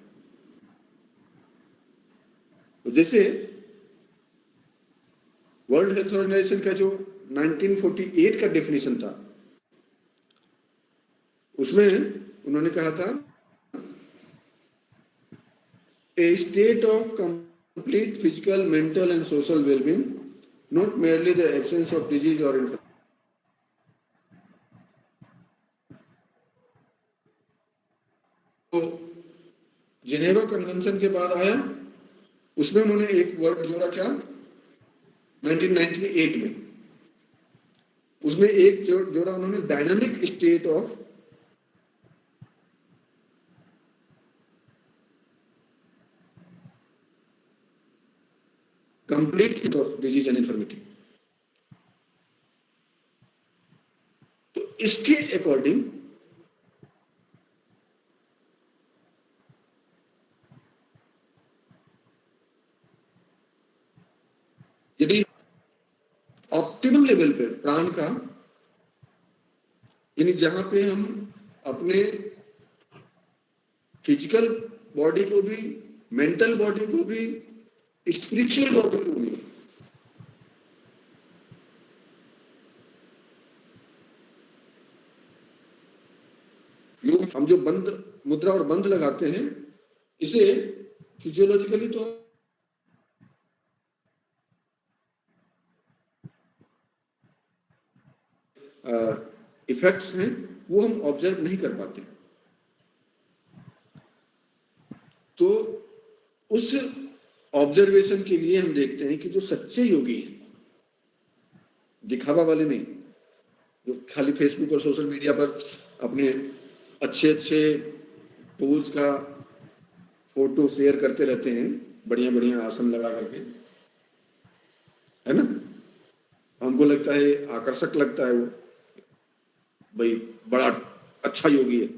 तो जैसे वर्ल्ड हेल्थ ऑर्गेनाइजेशन का जो 1948 का डेफिनेशन था, उसमें उन्होंने कहा था a state of complete physical, mental and social wellbeing, not merely the absence of disease और इन्फेक्शन। तो जिनेवा कन्वेंशन के बाद आया, उसमें उन्होंने एक वर्ड जोड़ा, क्या, 1998 में, उसमें एक जोड़ा उन्होंने dynamic state of complete of disease and infirmity. तो इसके अकॉर्डिंग यदि ऑप्टिमम लेवल पे प्राण का, यानी जहां पे हम अपने फिजिकल बॉडी को भी, मेंटल बॉडी को भी, स्पिरिचुअल बॉडी को भी योग, हम जो बंद मुद्रा और बंध लगाते हैं, इसे फिजियोलॉजिकली तो इफेक्ट्स हैं, वो हम ऑब्जर्व नहीं कर पाते। तो उस ऑब्जर्वेशन के लिए हम देखते हैं कि जो सच्चे योगी हैं, दिखावा वाले नहीं, जो खाली फेसबुक और सोशल मीडिया पर अपने अच्छे अच्छे पोज का फोटो शेयर करते रहते हैं, बढ़िया बढ़िया आसन लगा करके, है ना, हमको लगता है आकर्षक लगता है वो, भाई बड़ा अच्छा योगी है,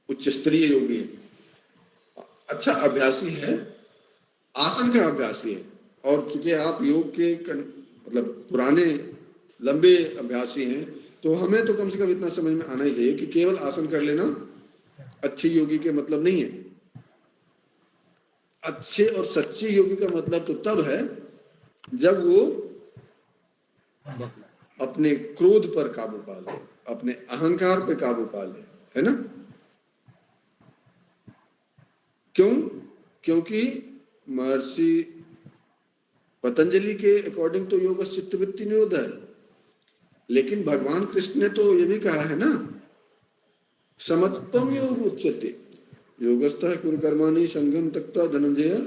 उच्च स्तरीय योगी है, अच्छा अभ्यासी है, आसन का अभ्यासी है। और चूंकि आप योग के मतलब पुराने लंबे अभ्यासी हैं, तो हमें तो कम से कम इतना समझ में आना ही चाहिए कि केवल आसन कर लेना अच्छे योगी के मतलब नहीं है। अच्छे और सच्चे योगी का मतलब तो तब है जब वो अपने क्रोध पर काबू पा ले, अपने अहंकार पर काबू पा ले, है ना। क्यों? क्योंकि महर्षि पतंजलि के अकॉर्डिंग तो योग चित्तवृत्ति निरोध है, लेकिन भगवान कृष्ण ने तो ये भी कहा है ना, समत्वम योग उच्यते योगस्थः कुरु कर्माणि संगम त्यक्त्वा धनंजय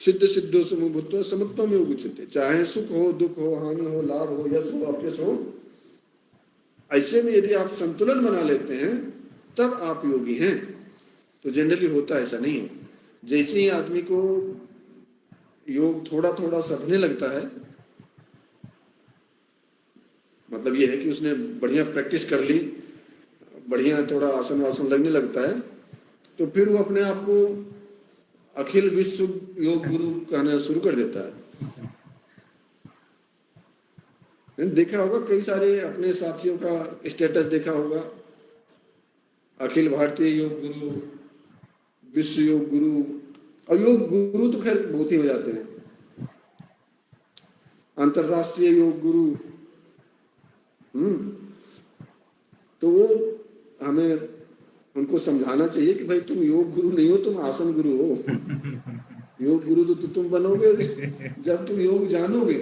सिद्ध सिद्धो समभूत्वा समत्वम योग उच्यते। चाहे सुख हो, दुख हो, हानि हो, लाभ हो, यश हो, अपयश हो, ऐसे में यदि आप संतुलन बना लेते हैं तब आप योगी हैं। तो जनरली होता ऐसा नहीं है। जैसे ही आदमी को योग थोड़ा थोड़ा सधने लगता है, मतलब ये है कि उसने बढ़िया प्रैक्टिस कर ली, बढ़िया थोड़ा आसन वासन लगने लगता है, तो फिर वो अपने आप को अखिल विश्व योग गुरु कहना शुरू कर देता है। देखा होगा कई सारे अपने साथियों का स्टेटस देखा होगा, अखिल भारतीय योग गुरु, विश्व योग गुरु, और योग गुरु तो खैर बहुत ही हो जाते हैं, अंतरराष्ट्रीय योग गुरु। तो वो हमें उनको समझाना चाहिए कि भाई तुम योग गुरु नहीं हो, तुम आसन गुरु हो। योग गुरु तो तुम बनोगे जब तुम योग जानोगे।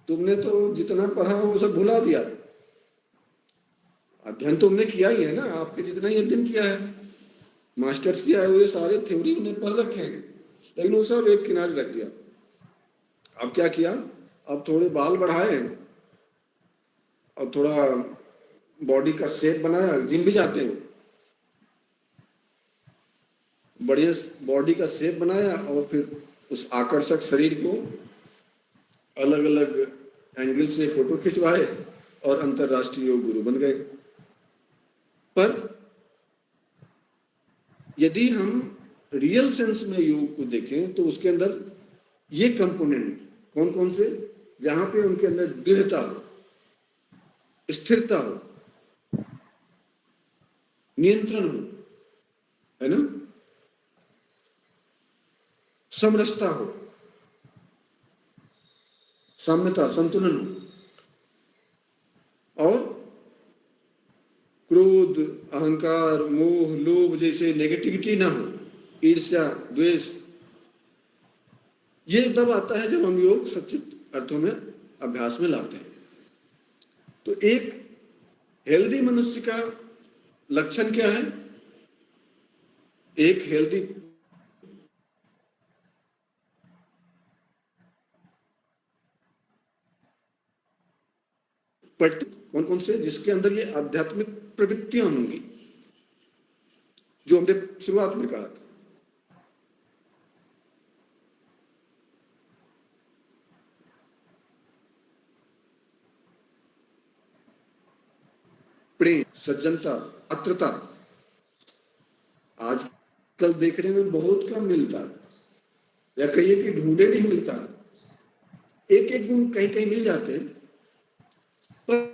तुमने तो जितना पढ़ा वो सब भुला दिया। अध्ययन तुमने किया ही है ना, आपके जितना ही अध्ययन किया है, मास्टर्स किया है, वो ये सारे थ्योरी उन्हें पढ़ रखे हैं, लेकिन वो सब एक किनारे रख दिया। अब क्या किया, अब थोड़े बाल बढ़ाए और थोड़ा बॉडी का शेप बनाया, जिम भी जाते हैं, बढ़िया बॉडी का शेप बनाया और फिर उस आकर्षक शरीर को अलग अलग एंगल से फोटो खिंचवाए और अंतरराष्ट्रीय योग गुरु बन गए। पर यदि हम रियल सेंस में योग को देखें तो उसके अंदर ये कंपोनेंट कौन कौन से, जहां पे उनके अंदर दृढ़ता हो, स्थिरता हो, नियंत्रण हो, है ना, समरसता हो, साम्यता, संतुलन हो, और क्रोध, अहंकार, मोह, लोभ जैसे नेगेटिविटी ना हो, ईर्ष्या, द्वेष। ये तब आता है जब हम योग सच्चित अर्थों में अभ्यास में लाते हैं। तो एक हेल्दी मनुष्य का लक्षण क्या है? एक हेल्दी कौन कौन से, जिसके अंदर ये आध्यात्मिक प्रवृत्तियां होंगी जो हमने शुरुआत में कहा था। प्रेम, सज्जनता, आर्द्रता आजकल देखने में बहुत कम मिलता है, या कहिए कि ढूंढे नहीं मिलता। एक एक गुण कहीं कहीं मिल जाते हैं, पर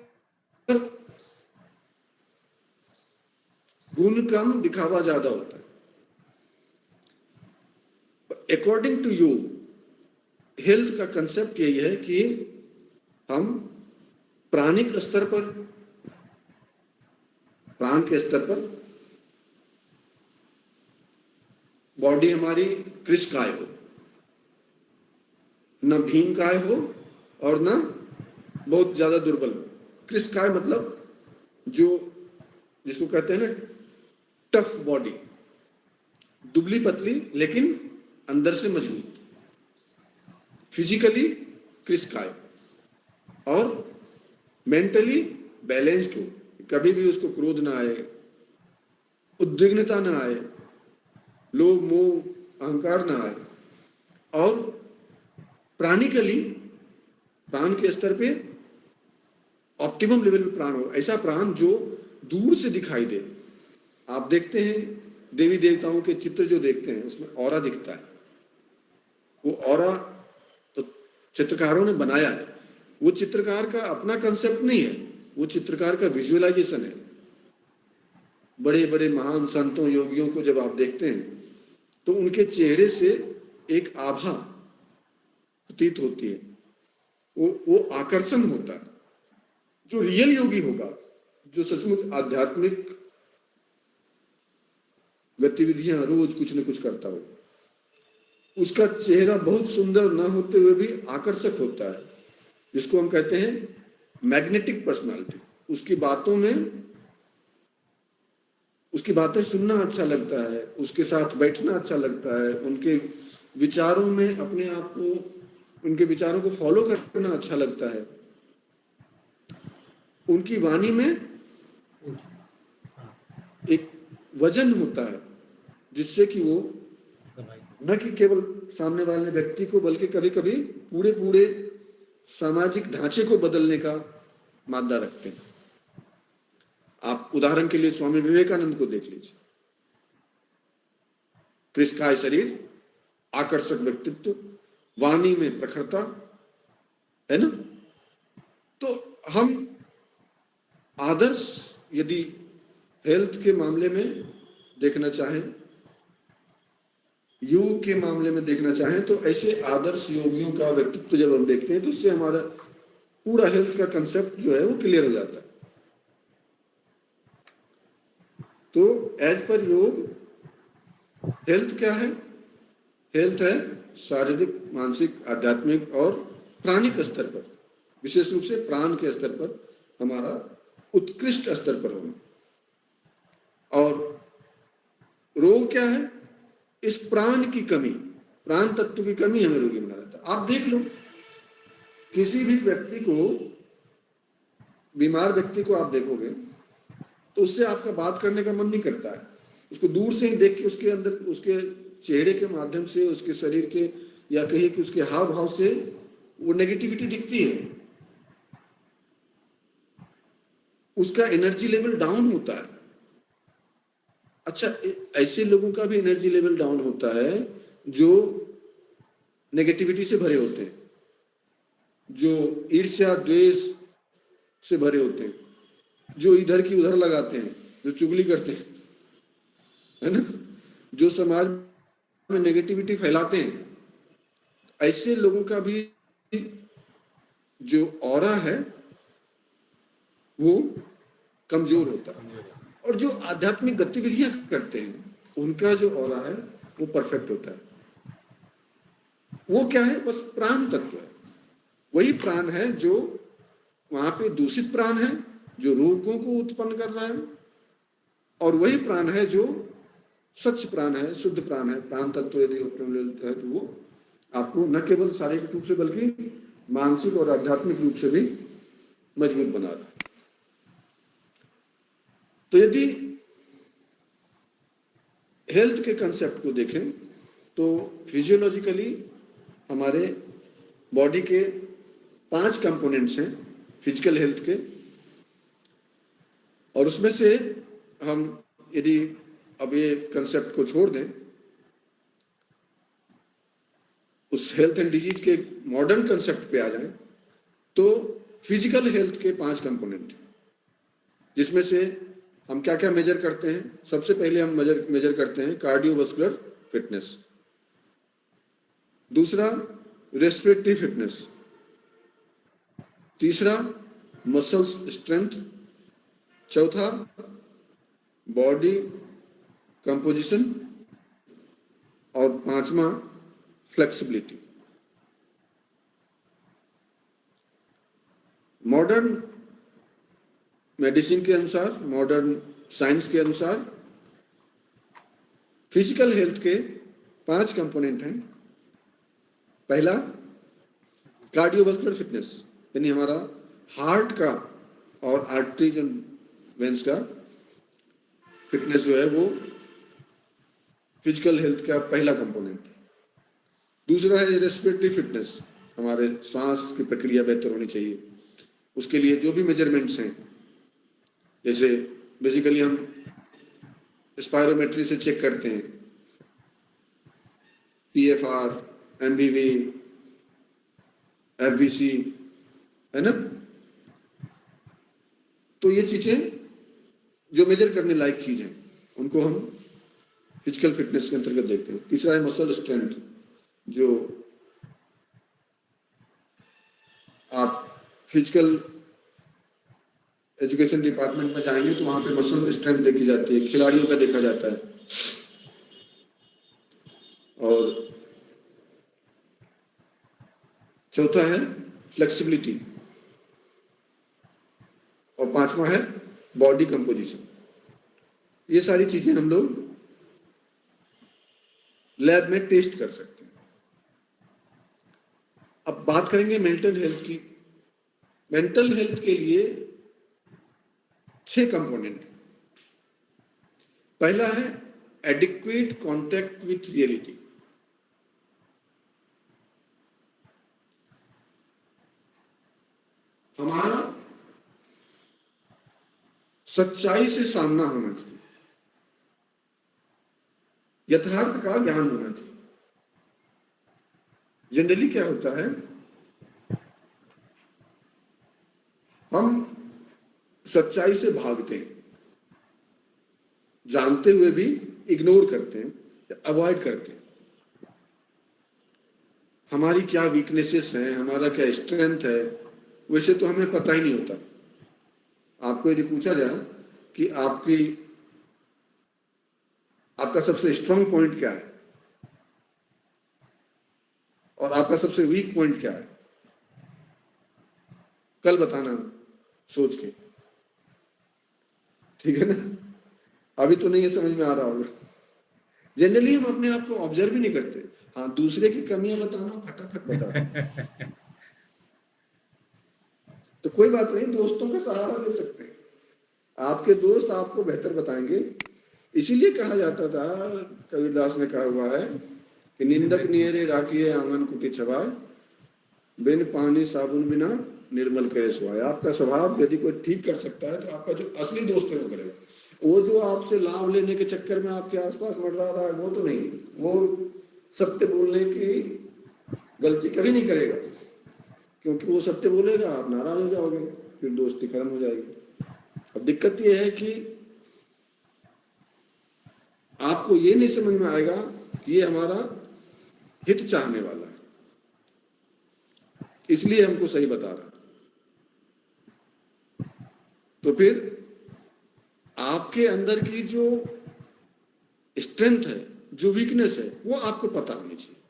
गुण कम, दिखावा ज्यादा होता है। अकॉर्डिंग टू यू, हेल्थ का कंसेप्ट यही है कि हम प्राणिक स्तर पर, प्राण के स्तर पर बॉडी हमारी कृशकाय हो, न भीमकाय हो और न बहुत ज्यादा दुर्बल हो। कृशकाय मतलब जो, जिसको कहते हैं ना टफ बॉडी, दुबली पतली लेकिन अंदर से मजबूत, फिजिकली कृशकाय, और मेंटली बैलेंस्ड हो, कभी भी उसको क्रोध ना आए, उद्विग्नता ना आए, लोभ, मोह, अहंकार ना आए, और प्राणिकली, प्राण के स्तर पे ऑप्टिमम लेवल पे प्राण हो, ऐसा प्राण जो दूर से दिखाई दे। आप देखते हैं देवी देवताओं के चित्र जो देखते हैं उसमें ऑरा दिखता है, वो ऑरा तो चित्रकारों ने बनाया है, वो चित्रकार का अपना कंसेप्ट नहीं है, वो चित्रकार का विजुअलाइजेशन है। बड़े बड़े महान संतों, योगियों को जब आप देखते हैं तो उनके चेहरे से एक आभा प्रतीत होती है, वो आकर्षण होता है। जो रियल योगी होगा, जो सचमुच आध्यात्मिक गतिविधियां रोज कुछ न कुछ करता हो, उसका चेहरा बहुत सुंदर ना होते हुए भी आकर्षक होता है, जिसको हम कहते हैं मैग्नेटिक पर्सनालिटी। उसकी बातों में, उसकी बातें सुनना अच्छा लगता है, उसके साथ बैठना अच्छा लगता है, उनके विचारों में अपने आप को, उनके विचारों को फॉलो करना अच्छा लगता है। उनकी वाणी में एक वजन होता है, जिससे कि वो न कि केवल सामने वाले व्यक्ति को, बल्कि कभी कभी पूरे पूरे सामाजिक ढांचे को बदलने का मादा रखते हैं। आप उदाहरण के लिए स्वामी विवेकानंद को देख लीजिए, कृशकाय शरीर, आकर्षक व्यक्तित्व, वाणी में प्रखरता, है ना। तो हम आदर्श यदि हेल्थ के मामले में देखना चाहें, योग के मामले में देखना चाहें, तो ऐसे आदर्श योगियों का व्यक्तित्व जब हम देखते हैं तो उससे हमारा पूरा हेल्थ का कंसेप्ट जो है वो क्लियर हो जाता है। तो एज पर योग हेल्थ क्या है? हेल्थ है शारीरिक, मानसिक, आध्यात्मिक और प्राणिक स्तर पर, विशेष रूप से प्राण के स्तर पर हमारा उत्कृष्ट स्तर पर होना। और रोग क्या है? इस प्राण की कमी, प्राण तत्व की कमी हमें रोगी बना देता है। आप देख लो, किसी भी व्यक्ति को, बीमार व्यक्ति को आप देखोगे तो उससे आपका बात करने का मन नहीं करता है। उसको दूर से ही देख के उसके अंदर, उसके चेहरे के माध्यम से, उसके शरीर के, या कहिए कि उसके हाव भाव से वो नेगेटिविटी दिखती है, उसका एनर्जी लेवल डाउन होता है। अच्छा, ऐसे लोगों का भी एनर्जी लेवल डाउन होता है जो नेगेटिविटी से भरे होते हैं, जो ईर्ष्या द्वेष से भरे होते हैं, जो इधर की उधर लगाते हैं, जो चुगली करते हैं, है ना। जो समाज में नेगेटिविटी फैलाते हैं, ऐसे लोगों का भी जो ऑरा है वो कमजोर होता है, और जो आध्यात्मिक गतिविधियां करते हैं उनका जो ऑरा है वो परफेक्ट होता है। वो क्या है? बस प्राण तत्व है। वही प्राण है जो वहां पे दूषित प्राण है जो रोगों को उत्पन्न कर रहा है, और वही प्राण है जो स्वच्छ प्राण है, शुद्ध प्राण है। प्राण तत्व यदि है तो वो आपको न केवल शारीरिक रूप से बल्कि मानसिक और आध्यात्मिक रूप से भी मजबूत बना रहा है। तो यदि हेल्थ के कंसेप्ट को देखें तो फिजियोलॉजिकली हमारे बॉडी के 5 कंपोनेंट्स हैं फिजिकल हेल्थ के, और उसमें से हम यदि अब ये कंसेप्ट को छोड़ दें, उस हेल्थ एंड डिजीज के मॉडर्न कंसेप्ट पे आ जाएं, तो फिजिकल हेल्थ के 5 कंपोनेंट, जिसमें से हम क्या क्या मेजर करते हैं। सबसे पहले हम मेजर करते हैं कार्डियोवास्कुलर फिटनेस, दूसरा रेस्पिरेटरी फिटनेस, तीसरा मसल्स स्ट्रेंथ, चौथा बॉडी कंपोजिशन, और 5वां फ्लेक्सिबिलिटी। मॉडर्न मेडिसिन के अनुसार, मॉडर्न साइंस के अनुसार फिजिकल हेल्थ के 5 कंपोनेंट हैं। पहला कार्डियोवास्कुलर फिटनेस, यानी हमारा हार्ट का और आर्टरीज एंड वेन्स का फिटनेस जो है वो फिजिकल हेल्थ का पहला कंपोनेंट। दूसरा है रेस्पिरेटरी फिटनेस, हमारे सांस की प्रक्रिया बेहतर होनी चाहिए, उसके लिए जो भी मेजरमेंट्स हैं, जैसे बेसिकली हम स्पायरोमेट्री से चेक करते हैं, PFR, MVV, FVC, है ना। तो ये चीजें जो मेजर करने लायक चीज हैं उनको हम फिजिकल फिटनेस के अंतर्गत देखते हैं। तीसरा है मसल स्ट्रेंथ, जो आप फिजिकल एजुकेशन डिपार्टमेंट में जाएंगे तो वहां पे मसल स्ट्रेंथ देखी जाती है, खिलाड़ियों का देखा जाता है। और चौथा है फ्लेक्सिबिलिटी, और 5वां है बॉडी कंपोजिशन। ये सारी चीजें हम लोग लैब में टेस्ट कर सकते हैं। अब बात करेंगे मेंटल हेल्थ की। मेंटल हेल्थ के लिए 6 कंपोनेंट। पहला है एडिक्वेट कांटेक्ट विथ रियलिटी। हमारा सच्चाई से सामना होना चाहिए, यथार्थ का ज्ञान होना चाहिए। जनरली क्या होता है, हम सच्चाई से भागते हैं, जानते हुए भी इग्नोर करते हैं, अवॉइड करते हैं। हमारी क्या वीकनेसेस हैं, हमारा क्या स्ट्रेंथ है, वैसे तो हमें पता ही नहीं होता। आपको यदि पूछा जाए कि आपका सबसे स्ट्रांग पॉइंट क्या है और आपका सबसे वीक पॉइंट क्या है, कल बताना सोच के, ठीक है ना। अभी तो नहीं ये समझ में आ रहा होगा। जनरली हम अपने आप को ऑब्जर्व ही नहीं करते। हाँ, दूसरे की कमियां बताना फटाफट बता तो कोई बात नहीं, दोस्तों का सहारा ले सकते हैं। आपके दोस्त आपको बेहतर बताएंगे। इसीलिए कहा जाता था, कबीरदास ने कहा हुआ है कि निंदक नियरे राखिए आंगन कुटी छवाए, बिन पानी साबुन बिना निर्मल करे सुहाए। आपका स्वभाव यदि कोई ठीक कर सकता है तो आपका जो असली दोस्त है वो करेगा। वो जो आपसे लाभ लेने के चक्कर में आपके आसपास मंडरा रहा है वो तो नहीं, वो सत्य बोलने की गलती कभी नहीं करेगा, क्योंकि वो सत्य बोलेगा, आप नाराज हो जाओगे, फिर दोस्ती खत्म हो जाएगी। अब दिक्कत ये है कि आपको ये नहीं समझ में आएगा कि ये हमारा हित चाहने वाला है, इसलिए हमको सही बता रहा है। तो फिर आपके अंदर की जो स्ट्रेंथ है, जो वीकनेस है, वो आपको पता होनी चाहिए।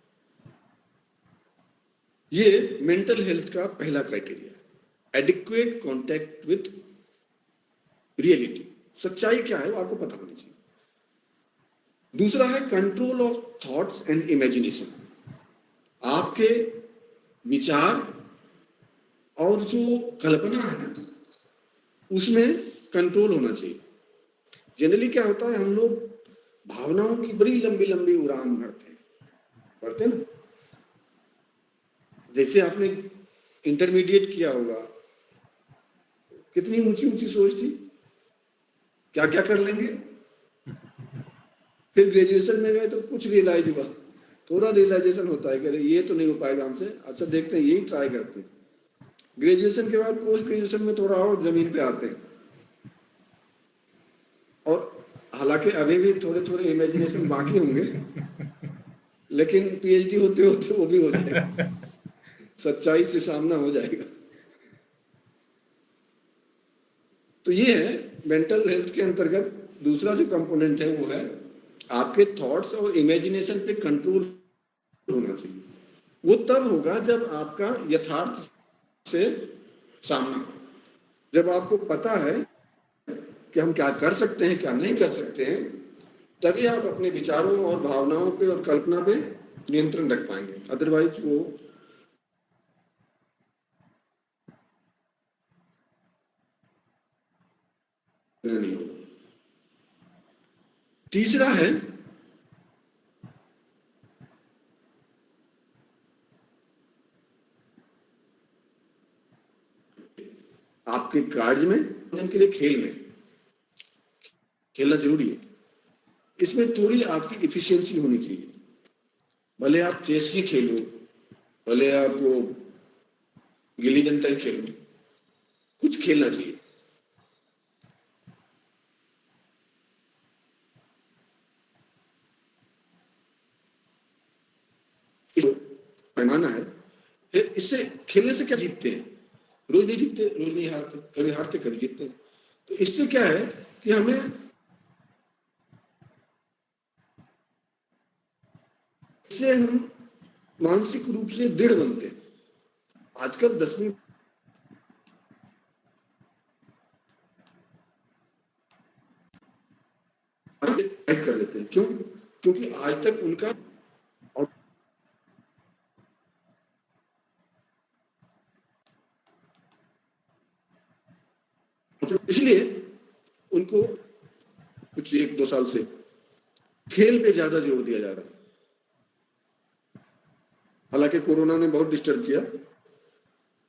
ये मेंटल हेल्थ का पहला क्राइटेरिया है, एडिक्वेट कॉन्टैक्ट विथ रियलिटी। सच्चाई क्या है वो आपको पता होनी चाहिए। दूसरा है control of thoughts and imagination. आपके विचार और जो कल्पना है ना, उसमें कंट्रोल होना चाहिए। जनरली क्या होता है, हम लोग भावनाओं की बड़ी लंबी लंबी उड़ान भरते हैं ना। जैसे आपने इंटरमीडिएट किया होगा, कितनी ऊंची ऊंची सोच थी, क्या क्या कर लेंगे। फिर ग्रेजुएशन में गए तो कुछ रियलाइज हुआ, थोड़ा रियलाइजेशन होता है कि अरे ये तो नहीं हो पाएगा हमसे, अच्छा देखते हैं, यही ट्राई करते हैं। ग्रेजुएशन के बाद पोस्ट ग्रेजुएशन में थोड़ा और जमीन पे आते हैं, और हालांकि अभी भी थोड़े थोड़े इमेजिनेशन बाकी होंगे, लेकिन पीएचडी होते होते वो भी हो जाएगा, सच्चाई से सामना हो जाएगा। तो ये है मेंटल हेल्थ के अंतर्गत दूसरा जो कंपोनेंट है, वो है आपके थॉट्स और इमेजिनेशन पे कंट्रोल होना चाहिए। वो तब होगा जब आपका यथार्थ से सामना हो, जब आपको पता है कि हम क्या कर सकते हैं, क्या नहीं कर सकते हैं, तभी आप अपने विचारों और भावनाओं पे और कल्पना पे नियंत्रण रख पाएंगे। अदरवाइज वो नहीं होगा। तीसरा है आपके कार्य में, के लिए खेल में खेलना जरूरी है। इसमें थोड़ी आपकी इफिशियंसी होनी चाहिए। भले आप चेस ही खेलो, भले आप वो गिल्ली डंडा ही खेलो, कुछ खेलना चाहिए। पैमाना है, इससे खेलने से क्या जीतते हैं? रोज नहीं जीतते, रोज नहीं हारते, कभी हारते कभी जीतते हैं। तो इससे क्या है कि हमें इससे हम मानसिक रूप से दृढ़ बनते हैं। आजकल 10वीं कर लेते हैं, क्यों? क्योंकि आज तक उनका इसलिए उनको कुछ 1-2 साल से खेल पे ज्यादा जोर दिया जा रहा है। हालांकि कोरोना ने बहुत डिस्टर्ब किया,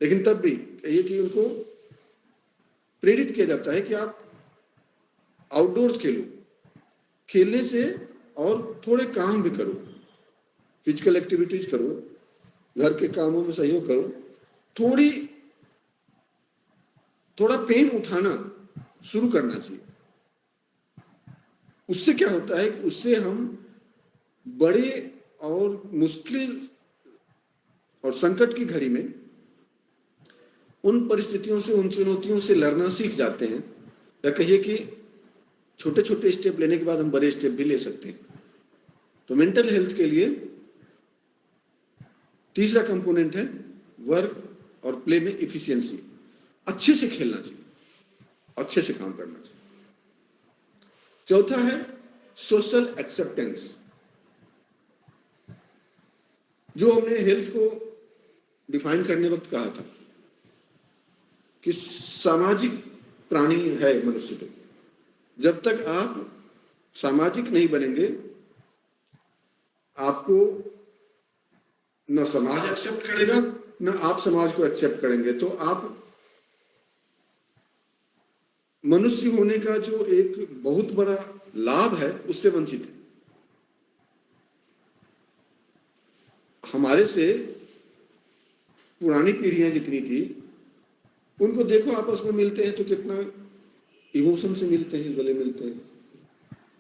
लेकिन तब भी कहिए कि उनको प्रेरित किया जाता है कि आप आउटडोर्स खेलो, खेलने से और थोड़े काम भी करो, फिजिकल एक्टिविटीज करो, घर के कामों में सहयोग करो, थोड़ा पेन उठाना शुरू करना चाहिए। उससे क्या होता है, उससे हम बड़े और मुश्किल और संकट की घड़ी में उन परिस्थितियों से, उन चुनौतियों से लड़ना सीख जाते हैं, या कहिए कि छोटे छोटे स्टेप लेने के बाद हम बड़े स्टेप भी ले सकते हैं। तो मेंटल हेल्थ के लिए तीसरा कंपोनेंट है वर्क और प्ले में इफिशियंसी। अच्छे से खेलना चाहिए, अच्छे से काम करना चाहिए। चौथा है सोशल एक्सेप्टेंस। जो हमने हेल्थ को डिफाइन करने वक्त कहा था कि सामाजिक प्राणी है मनुष्य। तो जब तक आप सामाजिक नहीं बनेंगे, आपको न समाज एक्सेप्ट करेगा, न आप समाज को एक्सेप्ट करेंगे। तो आप मनुष्य होने का जो एक बहुत बड़ा लाभ है, उससे वंचित है। हमारे से पुरानी पीढ़ियां जितनी थी, उनको देखो आपस में मिलते हैं तो कितना इमोशन से मिलते हैं, गले मिलते हैं,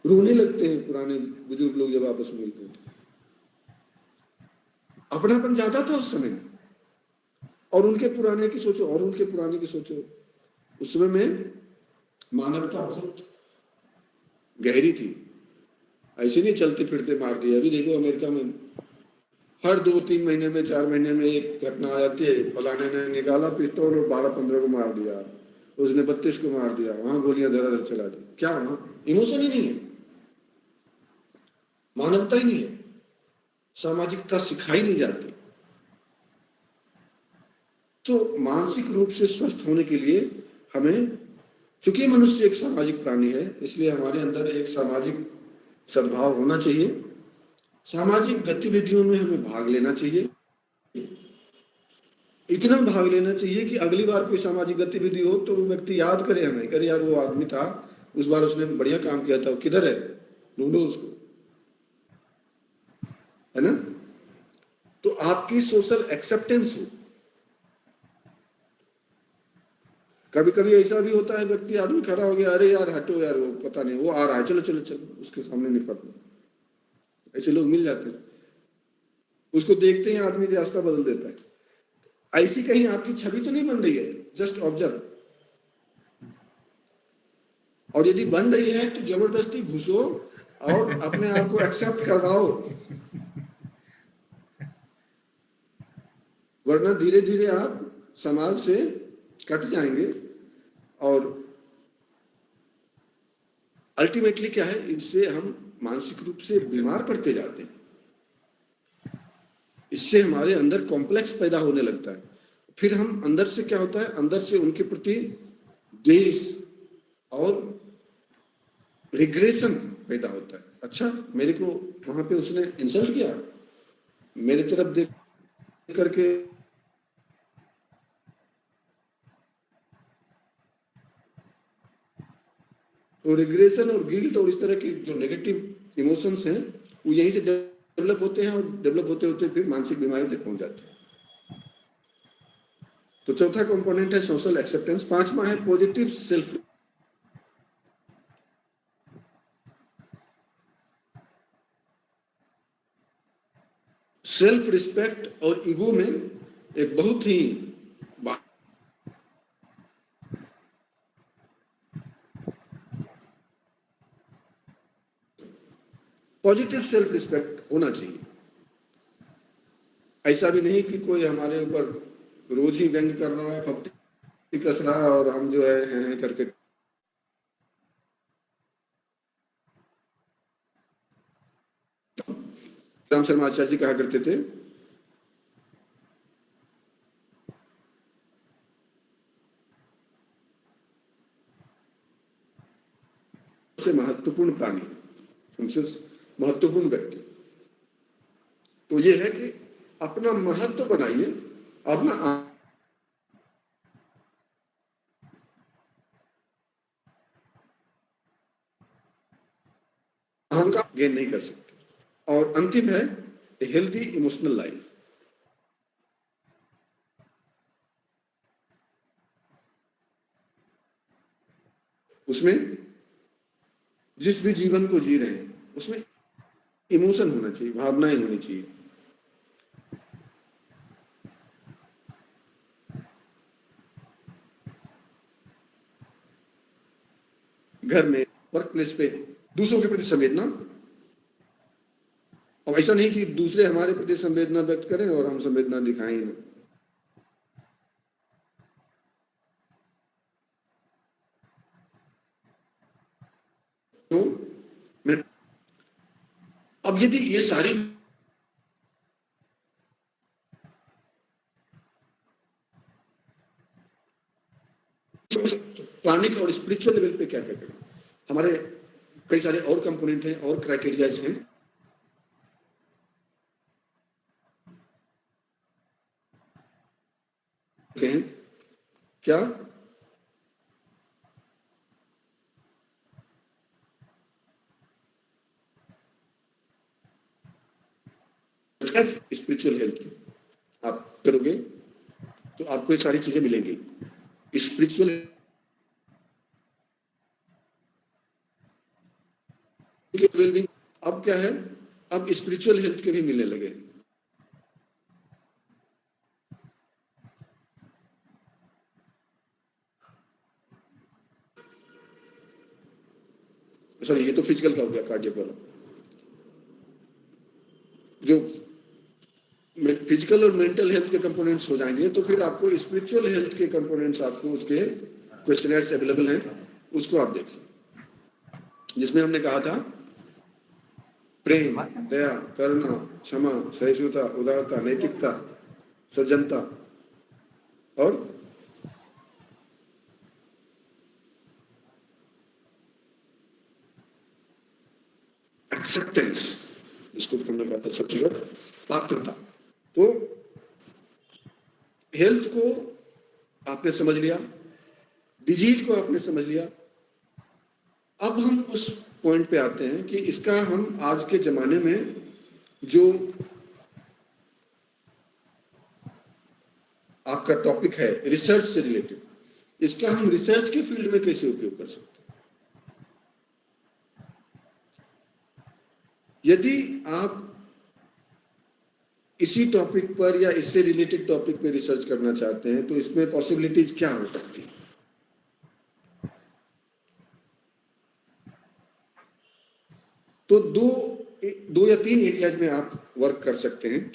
रोने लगते हैं पुराने बुजुर्ग लोग जब आपस में मिलते हैं। अपनापन ज्यादा था उस समय, और उनके पुराने की सोचो और उनके पुराने की सोचो, उस समय में मानवता बहुत गहरी थी। ऐसे नहीं चलते फिरते मार दिया। अभी देखो अमेरिका में हर 2-3 महीने में 4 महीने में एक घटना आ जाती है, फलाने ने निकाला पिस्तौल और 12-15 को मार दिया, उसने 32 को मार दिया, वहां गोलियां धराधर चला दी। क्या वहां इमोशन ही नहीं है, मानवता ही नहीं है, सामाजिकता सिखाई नहीं जाती। तो मानसिक रूप से स्वस्थ होने के लिए हमें, चूंकि मनुष्य एक सामाजिक प्राणी है, इसलिए हमारे अंदर एक सामाजिक सद्भाव होना चाहिए। सामाजिक गतिविधियों में हमें भाग लेना चाहिए, इतना भाग लेना चाहिए कि अगली बार कोई सामाजिक गतिविधि हो तो वो व्यक्ति याद करे हमें, करे यार वो आदमी था उस बार, उसने बढ़िया काम किया था, वो किधर है, ढूंढो उसको, है ना। तो आपकी सोशल एक्सेप्टेंस हो। कभी कभी ऐसा भी होता है, व्यक्ति आदमी खड़ा हो गया, अरे यार हटो यार, वो पता नहीं वो आ रहा है, चलो चलो चलो, उसके सामने निपटो। ऐसे लोग मिल जाते हैं, उसको देखते ही आदमी रास्ता बदल देता है। ऐसी कहीं आपकी छवि तो नहीं बन रही है, जस्ट ऑब्जर्व। और यदि बन रही है तो जबरदस्ती घुसो और अपने आप को एक्सेप्ट करवाओ, वरना धीरे धीरे आप समाज से कट जाएंगे। और अल्टीमेटली क्या है, इससे हम मानसिक रूप से बीमार पड़ते जाते हैं, इससे हमारे अंदर कॉम्प्लेक्स पैदा होने लगता है। फिर हम अंदर से क्या होता है, अंदर से उनके प्रति द्वेष और रिग्रेशन पैदा होता है। अच्छा, मेरे को वहां पे उसने इंसल्ट किया, मेरे तरफ देख करके तो रिग्रेशन और गिल्ट और इस तरह के जो नेगेटिव इमोशंस हैं वो यहीं से डेवलप होते हैं, और डेवलप होते होते फिर मानसिक बीमारी तक पहुंच जाते हैं। तो चौथा कंपोनेंट है सोशल एक्सेप्टेंस। पांचवा है पॉजिटिव सेल्फ सेल्फ रिस्पेक्ट। और ईगो में एक बहुत ही पॉजिटिव सेल्फ रिस्पेक्ट होना चाहिए। ऐसा भी नहीं कि कोई हमारे ऊपर रोज ही व्यंग कर रहा है, फप्ती कस रहा है और हम जो है करके। राम शर्मा आचार्य जी कहा करते थे, सबसे महत्वपूर्ण प्राणी, हमसे महत्वपूर्ण व्यक्ति तो ये है कि अपना महत्व बनाइए, अपना अहंकार गेन नहीं कर सकते। और अंतिम है हेल्दी इमोशनल लाइफ। उसमें जिस भी जीवन को जी रहे हैं उसमें इमोशन होना चाहिए, भावनाएं होनी चाहिए। घर में, वर्क प्लेस पे दूसरों के प्रति संवेदना। और ऐसा नहीं कि दूसरे हमारे प्रति संवेदना व्यक्त करें और हम संवेदना दिखाएं ना। तो अब यदि ये सारी प्लानिंग और स्पिरिचुअल लेवल पे क्या क्या करें, हमारे कई सारे और कंपोनेंट हैं और क्राइटेरियाज हैं। क्या स्पिरिचुअल हेल्थ की आप करोगे तो आपको ये सारी चीजें मिलेंगी। स्पिरिचुअल वेलबींग, अब क्या है, अब स्पिरिचुअल हेल्थ के भी मिलने लगे। सॉरी, ये तो फिजिकल का हो गया, कार्डियक वाला। जो फिजिकल और मेंटल हेल्थ के कंपोनेंट्स हो जाएंगे, तो फिर आपको स्पिरिचुअल हेल्थ के कंपोनेंट्स, आपको उसके क्वेश्चनर्स अवेलेबल हैं, उसको आप देखिए, जिसमें हमने कहा था प्रेम, दया, करुणा, क्षमा, सहिष्णुता, उदारता, नैतिकता, सज्जनता और एक्सेप्टेंस, इसको हमने कहा था सबसे बड़ा पात्रता। तो हेल्थ को आपने समझ लिया, डिजीज को आपने समझ लिया। अब हम उस पॉइंट पे आते हैं कि इसका हम आज के जमाने में जो आपका टॉपिक है रिसर्च से रिलेटेड, इसका हम रिसर्च के फील्ड में कैसे उपयोग कर सकते हैं। यदि आप इसी टॉपिक पर या इससे रिलेटेड टॉपिक पे रिसर्च करना चाहते हैं, तो इसमें पॉसिबिलिटीज क्या हो सकती है। तो दो या तीन एरियाज में आप वर्क कर सकते हैं।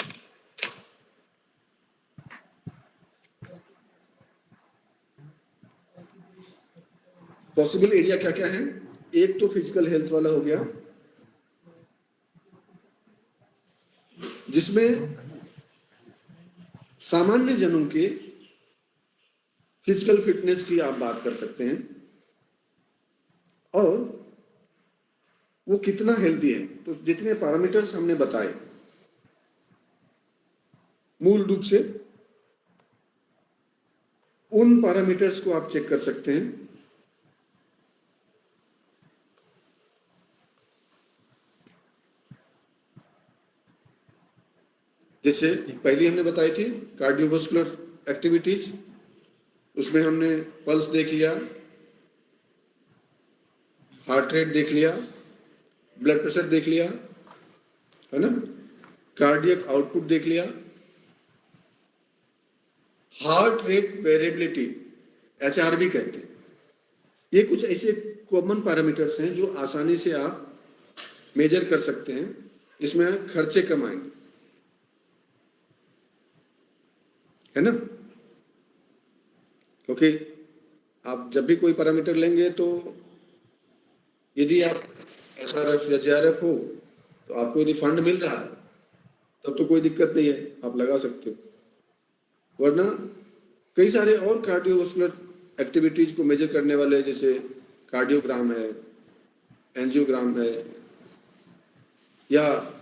पॉसिबल एरिया क्या क्या है, एक तो फिजिकल हेल्थ वाला हो गया, जिसमें सामान्य जनों के फिजिकल फिटनेस की आप बात कर सकते हैं और वो कितना हेल्दी है। तो जितने पैरामीटर्स हमने बताए, मूल रूप से उन पैरामीटर्स को आप चेक कर सकते हैं। जैसे पहले हमने बताई थी कार्डियोवास्कुलर एक्टिविटीज, उसमें हमने पल्स देख लिया, हार्ट रेट देख लिया, ब्लड प्रेशर देख लिया, है ना, कार्डियक आउटपुट देख लिया, हार्ट रेट वेरिएबिलिटी, एचआरवी कहते हैं। ये कुछ ऐसे कॉमन पैरामीटर्स हैं जो आसानी से आप मेजर कर सकते हैं, इसमें खर्चे कम आएंगे, है ना। क्योंकि आप जब भी कोई पैरामीटर लेंगे, तो यदि आप एसआरएफ या जेआरएफ हो, तो आपको यदि फंड मिल रहा है तब तो कोई दिक्कत नहीं है, आप लगा सकते हो। वरना कई सारे और कार्डियोवास्कुलर एक्टिविटीज को मेजर करने वाले, जैसे कार्डियोग्राम है, एंजियोग्राम है, या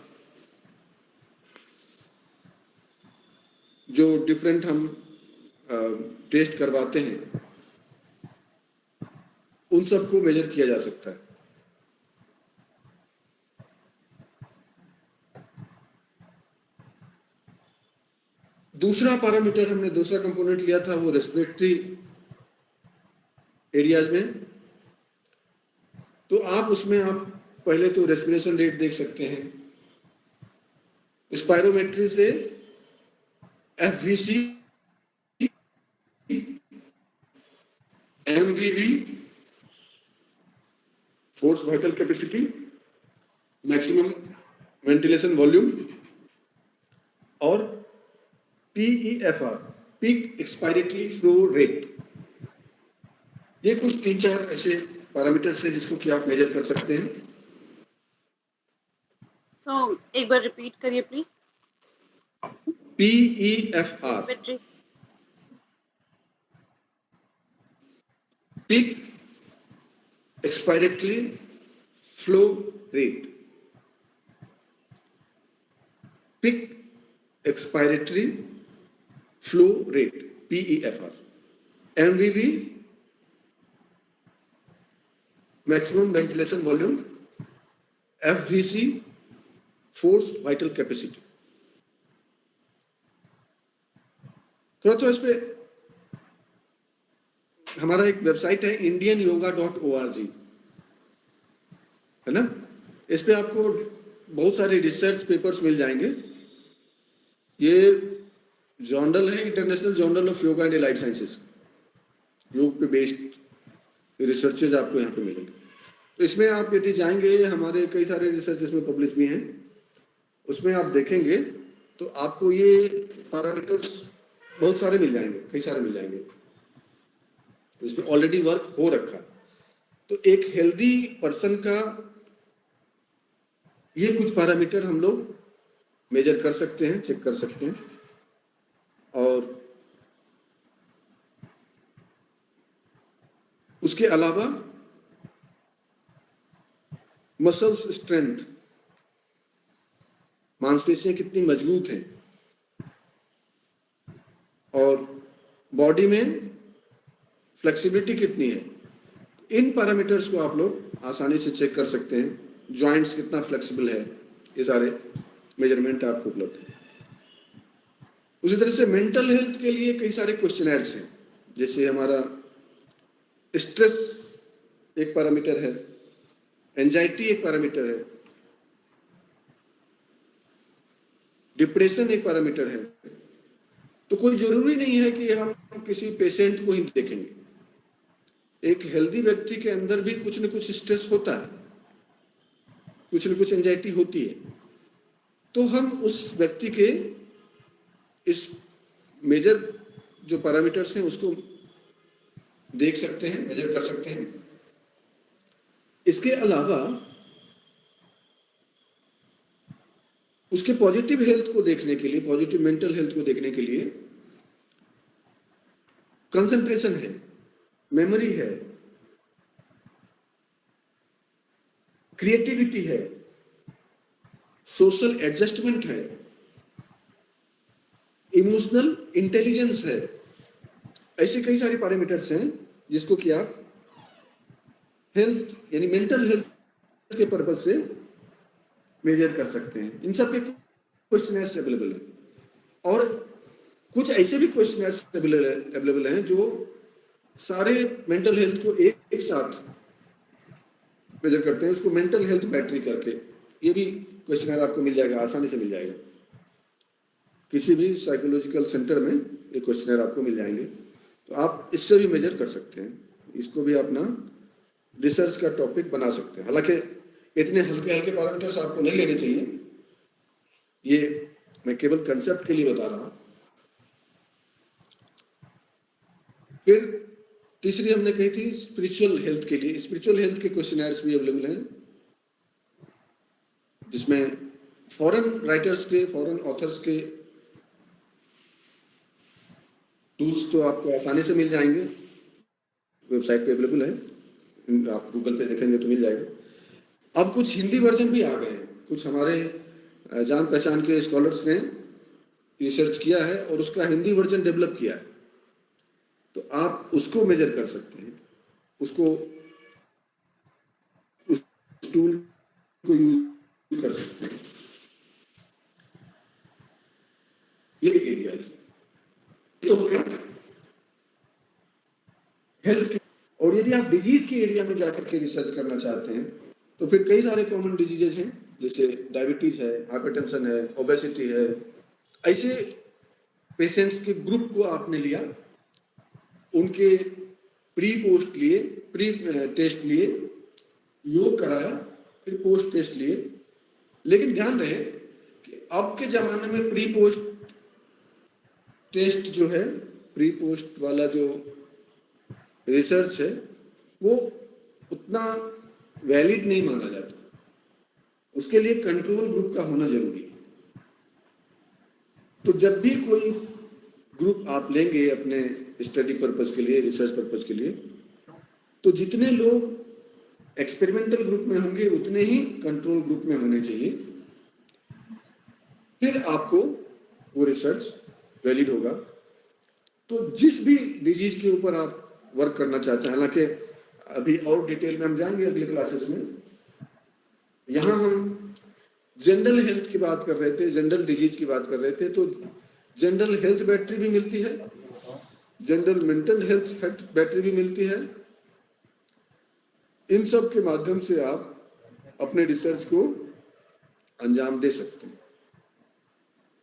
जो डिफरेंट हम टेस्ट करवाते हैं, उन सबको मेजर किया जा सकता है। दूसरा पैरामीटर हमने, दूसरा कंपोनेंट लिया था, वो रेस्पिरेटरी एरियाज में। तो आप उसमें आप पहले तो रेस्पिरेशन रेट देख सकते हैं, स्पायरोमेट्री से FVC, MVV, force vital capacity, maximum ventilation volume, और PEFR, peak expiratory flow rate. ये कुछ 3-4 ऐसे पैरामीटर्स हैं जिसको कि आप मेजर कर सकते हैं। एक बार रिपीट करिए please. PEFR, peak expiratory flow rate, peak expiratory flow rate, PEFR, MVV, maximum ventilation volume, FVC, force vital capacity. थोड़ा तो इस पे हमारा एक वेबसाइट है indianyoga.org, है ना, इस पे आपको बहुत सारे रिसर्च पेपर्स मिल जाएंगे। ये जर्नल है, international journal of yoga and life sciences, योग पे बेस्ड रिसर्चेज आपको यहाँ पे मिलेंगे। तो इसमें आप यदि जाएंगे, हमारे कई सारे रिसर्च इसमें पब्लिश भी हैं, उसमें आप देखेंगे तो आपको ये पैरामीटर्स बहुत सारे मिल जाएंगे, कई सारे मिल जाएंगे, तो इसमें ऑलरेडी वर्क हो रखा। तो एक हेल्दी पर्सन का ये कुछ पैरामीटर हम लोग मेजर कर सकते हैं, चेक कर सकते हैं। और उसके अलावा मसल्स स्ट्रेंथ, मांसपेशियां कितनी मजबूत हैं, और बॉडी में फ्लेक्सिबिलिटी कितनी है, इन पैरामीटर्स को आप लोग आसानी से चेक कर सकते हैं। जॉइंट्स कितना फ्लेक्सिबल है, ये सारे मेजरमेंट आपको उपलब्ध है। उसी तरह से मेंटल हेल्थ के लिए कई सारे क्वेश्चनर्स हैं, जैसे हमारा स्ट्रेस एक पैरामीटर है, एंजाइटी एक पैरामीटर है, डिप्रेशन एक पैरामीटर है। तो कोई जरूरी नहीं है कि हम किसी पेशेंट को ही देखेंगे, एक हेल्दी व्यक्ति के अंदर भी कुछ न कुछ स्ट्रेस होता है, कुछ न कुछ एंजाइटी होती है। तो हम उस व्यक्ति के इस मेजर जो पैरामीटर्स हैं उसको देख सकते हैं, मेजर कर सकते हैं। इसके अलावा उसके पॉजिटिव हेल्थ को देखने के लिए, पॉजिटिव मेंटल हेल्थ को देखने के लिए कंसंट्रेशन है, मेमोरी है, क्रिएटिविटी है, सोशल एडजस्टमेंट है, इमोशनल इंटेलिजेंस है। ऐसे कई सारे पैरामीटर्स हैं जिसको कि आप हेल्थ यानी मेंटल हेल्थ के पर्पज से मेजर कर सकते हैं। इन सब के क्वेश्चनर्स अवेलेबल हैं, और कुछ ऐसे भी क्वेश्चनर्स अवेलेबल हैं जो सारे मेंटल हेल्थ को एक साथ मेजर करते हैं, उसको मेंटल हेल्थ बैटरी करके। ये भी क्वेश्चनर आपको मिल जाएगा, आसानी से मिल जाएगा, किसी भी साइकोलॉजिकल सेंटर में ये क्वेश्चनर आपको मिल जाएंगे। तो आप इससे भी मेजर कर सकते हैं, इसको भी अपना रिसर्च का टॉपिक बना सकते हैं। हालांकि इतने हल्के हल्के पैरामीटर्स आपको नहीं लेने चाहिए, ये मैं केवल कंसेप्ट के लिए बता रहा हूं। फिर तीसरी हमने कही थी स्पिरिचुअल हेल्थ के लिए। स्पिरिचुअल हेल्थ के क्वेश्चनर्स भी अवेलेबल हैं, जिसमें फॉरेन राइटर्स के, फॉरेन ऑथर्स के टूल्स तो आपको आसानी से मिल जाएंगे, वेबसाइट पे अवेलेबल है, आप गूगल पे देखेंगे तो मिल जाएगा। अब कुछ हिंदी वर्जन भी आ गए हैं, कुछ हमारे जान पहचान के स्कॉलर्स ने रिसर्च किया है और उसका हिंदी वर्जन डेवलप किया है, तो आप उसको मेजर कर सकते हैं, उसको उस टूल को यूज कर सकते हैं। ये एरिया तो हेल्थ। और यदि आप डिजीज के एरिया में जाकर के रिसर्च करना चाहते हैं तो फिर कई सारे कॉमन डिजीजेज हैं, जैसे डायबिटीज है, हाइपरटेंशन है, ओबेसिटी है। ऐसे पेशेंट्स के ग्रुप को आपने लिया, उनके प्री पोस्ट लिए, प्री टेस्ट लिए, योग कराया, फिर पोस्ट टेस्ट लिए। लेकिन ध्यान रहे कि अब के जमाने में प्री पोस्ट टेस्ट जो है, प्री पोस्ट वाला जो रिसर्च है, वो उतना वैलिड नहीं माना जाता। उसके लिए कंट्रोल ग्रुप का होना जरूरी है। तो जब भी कोई ग्रुप आप लेंगे अपने स्टडी पर्पस के लिए, रिसर्च पर्पस के लिए, तो जितने लोग एक्सपेरिमेंटल ग्रुप में होंगे उतने ही कंट्रोल ग्रुप में होने चाहिए, फिर आपको वो रिसर्च वैलिड होगा। तो जिस भी डिजीज के ऊपर आप वर्क करना चाहते हैं, हालांकि अभी और डिटेल में हम जाएंगे अगले क्लासेस में, यहां हम जनरल हेल्थ की बात कर रहे थे, जनरल डिजीज की बात कर रहे थे। तो जनरल हेल्थ बैटरी भी मिलती है, जनरल मेंटल हेल्थ बैटरी भी मिलती है। इन सब के माध्यम से आप अपने रिसर्च को अंजाम दे सकते हैं,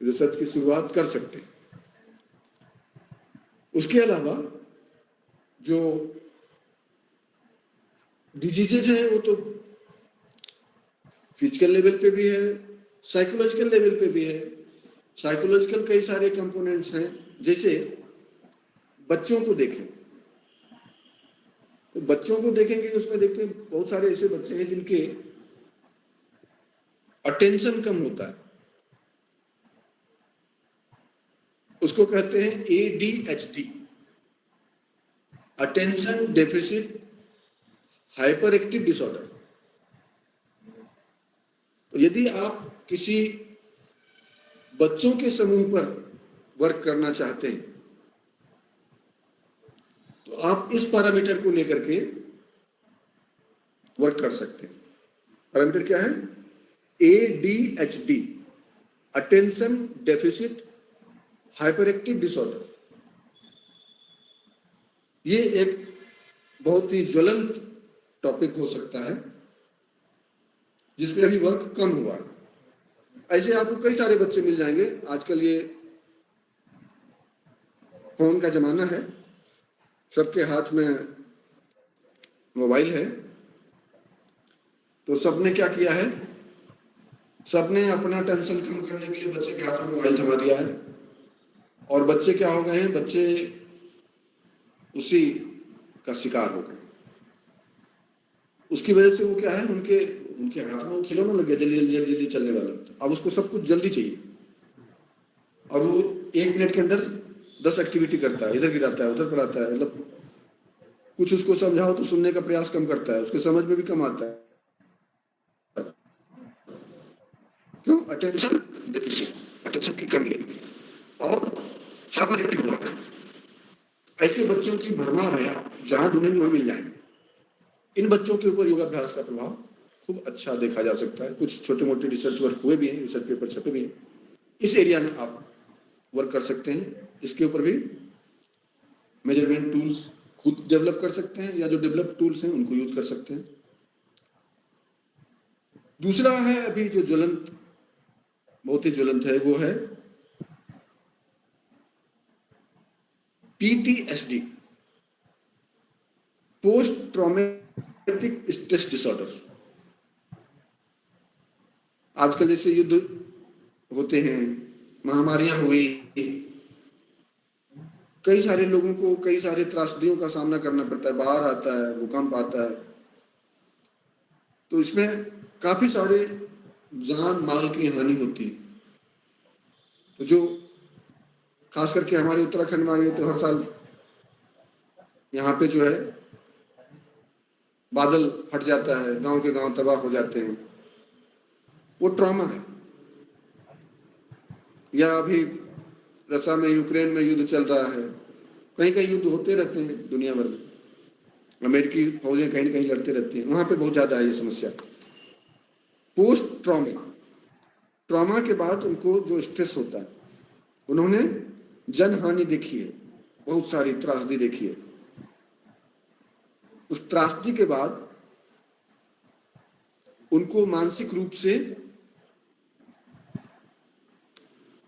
रिसर्च की शुरुआत कर सकते हैं। उसके अलावा जो डिजीजेज हैं वो तो फिजिकल लेवल पे भी है, साइकोलॉजिकल लेवल पे भी है। साइकोलॉजिकल कई सारे कंपोनेंट्स हैं, जैसे बच्चों को देखें तो बच्चों को देखेंगे उसमें देखते हैं बहुत सारे ऐसे बच्चे हैं जिनके अटेंशन कम होता है, उसको कहते हैं ADHD, attention deficit hyper active disorder. तो यदि आप किसी बच्चों के समूह पर वर्क करना चाहते हैं तो आप इस पैरामीटर को लेकर के वर्क कर सकते हैं। पैरामीटर क्या है? ADHD, attention deficit hyper active disorder. ये एक बहुत ही ज्वलंत टॉपिक हो सकता है जिस पे अभी वर्क कम हुआ है। ऐसे आपको कई सारे बच्चे मिल जाएंगे। आजकल ये फोन का जमाना है, सबके हाथ में मोबाइल है, तो सबने क्या किया है, सबने अपना टेंशन कम करने के लिए बच्चे के हाथ में मोबाइल थमा दिया है। और बच्चे क्या हो गए हैं, बच्चे उसी का शिकार हो गए। उसकी वजह से वो क्या है, उनके हाथ में वो खिलौना लग गया, जल्दी जल्दी जल्दी जल्दी चलने वाला। अब उसको सब कुछ जल्दी चाहिए और वो 1 मिनट के अंदर 10 एक्टिविटी करता है, इधर गिराता है उधर पढ़ाता है। मतलब कुछ उसको समझाओ तो सुनने का प्रयास कम करता है, उसके समझ में भी कम आता है। क्यों? अटेंशन डेफिसिट, अटेंशन की कमी है और हाइपर एक्टिव होता है। ऐसे बच्चों की भरमार है, जहां ढूंढेंगे वहां मिल जाएंगे। इन बच्चों के ऊपर योगाभ्यास का प्रभाव खूब अच्छा देखा जा सकता है। कुछ छोटे मोटे रिसर्च वर्क हुए भी हैं, रिसर्च पेपर छपे भी हैं। इस एरिया में आप वर्क कर सकते हैं। इसके ऊपर भी मेजरमेंट टूल्स खुद डेवलप कर सकते हैं या जो डेवलप टूल्स हैं उनको यूज कर सकते हैं। दूसरा है अभी जो ज्वलंत, बहुत ही ज्वलंत है, वो है PTSD, post traumatic stress disorder. आजकल जैसे युद्ध होते हैं, महामारियां हुई, कई सारे लोगों को कई सारे त्रासदियों का सामना करना पड़ता है, बाढ़ आता है, भूकंप आता है, तो इसमें काफी सारे जान माल की हानि होती है। तो जो खास करके हमारे उत्तराखंड में आए तो हर साल यहाँ पे जो है बादल फट जाता है, गांव के गांव तबाह हो जाते हैं, वो ट्रॉमा है। या अभी रसा में यूक्रेन में युद्ध चल रहा है, कहीं कहीं युद्ध होते रहते हैं दुनिया भर में, अमेरिकी फौजें कहीं न कहीं लड़ते रहती हैं, वहां पे बहुत ज्यादा है ये समस्या। पोस्ट ट्रॉमा के बाद उनको जो स्ट्रेस होता है, उन्होंने जनहानि देखी है, बहुत सारी त्रासदी देखी है। उस त्रासदी के बाद उनको मानसिक रूप से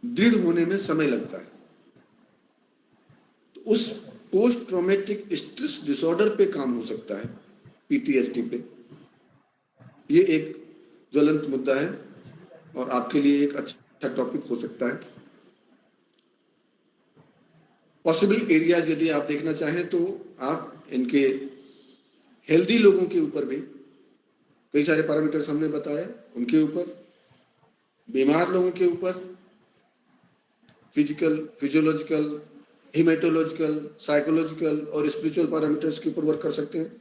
दृढ़ होने में समय लगता है। तो उस पोस्ट ट्रॉमेटिक स्ट्रेस डिसऑर्डर पे काम हो सकता है, PTSD पे। ये एक ज्वलंत मुद्दा है और आपके लिए एक अच्छा टॉपिक हो सकता है। पॉसिबल एरियाज यदि आप देखना चाहें तो आप इनके हेल्दी लोगों के ऊपर भी कई सारे पैरामीटर्स हमने बताए, उनके ऊपर, बीमार लोगों के ऊपर, फिजिकल, फिजियोलॉजिकल, हिमेटोलॉजिकल, साइकोलॉजिकल और स्पिरिचुअल पैरामीटर्स के ऊपर वर्क कर सकते हैं,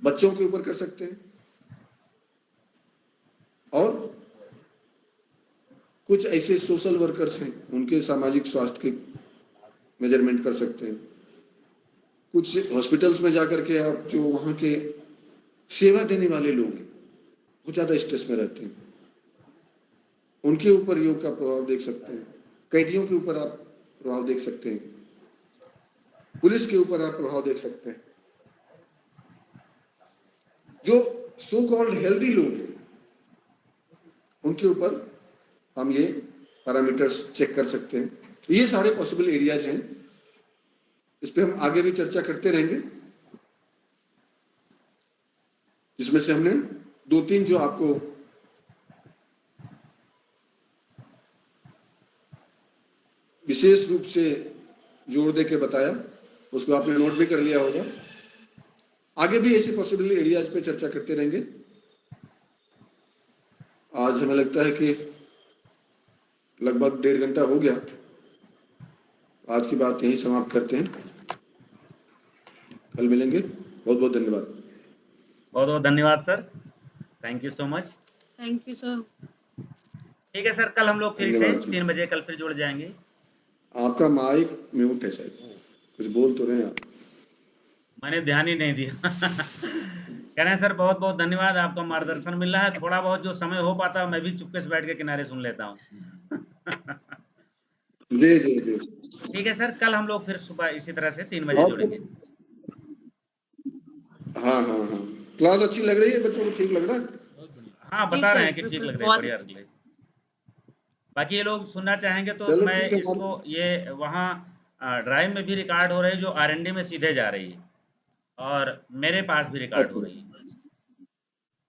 बच्चों के ऊपर कर सकते हैं, और कुछ ऐसे सोशल वर्कर्स हैं उनके सामाजिक स्वास्थ्य के मेजरमेंट कर सकते हैं। कुछ हॉस्पिटल्स में जाकर के आप जो वहाँ के सेवा देने वाले लोग हैं, बहुत ज़्यादा स्ट्रेस में रहते हैं, उनके ऊपर योग का प्रभाव देख सकते हैं। कैदियों के ऊपर आप प्रभाव देख सकते हैं, पुलिस के ऊपर आप प्रभाव देख सकते हैं। जो सो कॉल्ड हेल्दी लोग हैं, उनके ऊपर हम ये पैरामीटर्स चेक कर सकते हैं। ये सारे पॉसिबल एरियाज हैं, इस पे हम आगे भी चर्चा करते रहेंगे, जिसमें से हमने 2-3 जो आपको विशेष रूप से जोर दे के बताया, उसको आपने नोट भी कर लिया होगा। आगे भी ऐसे पॉसिबल एरियाज पे चर्चा करते रहेंगे। आज हमें लगता है कि लगभग 1.5 घंटा हो गया, आज की बात यहीं समाप्त करते हैं, कल मिलेंगे। बहुत बहुत धन्यवाद। बहुत बहुत धन्यवाद sir, thank you so much. Thank you sir. ठीक है सर, कल हम लोग फिर से धन्यवाद जी। 3 बजे कल फिर जुड़ जाएंगे। आपका माइक म्यूट है शायद, कुछ बोल तो रहे हैं आप। मैंने ध्यान ही नहीं दिया। कह रहे हैं सर बहुत बहुत धन्यवाद, आपका मार्गदर्शन मिल रहा है, थोड़ा बहुत जो समय हो पाता है मैं भी चुपके से बैठ के किनारे सुन लेता हूँ। जी जी जी। ठीक है सर, कल हम लोग फिर सुबह इसी तरह से 3 बजे और जुड़ेंगे। हाँ हाँ हाँ, क्लास अच्छी लग रही है, बच्चों को ठीक लग रहा है? बहुत बढ़िया। हाँ जी बता रहे सर, हैं कि ठीक बिल्कुल, लग रही है, बहुत बढ़िया अच्छी। लग रही है। बाकी ये लोग सुनना चाहेंगे तो चलो मैं ठीक है, इसको ये वहाँ ड्राइव में भी रिकॉर्ड हो रही है, जो R&D में सीधे जा रही है, और मेरे पास भी रिकॉर्ड हो अच्छा रही है।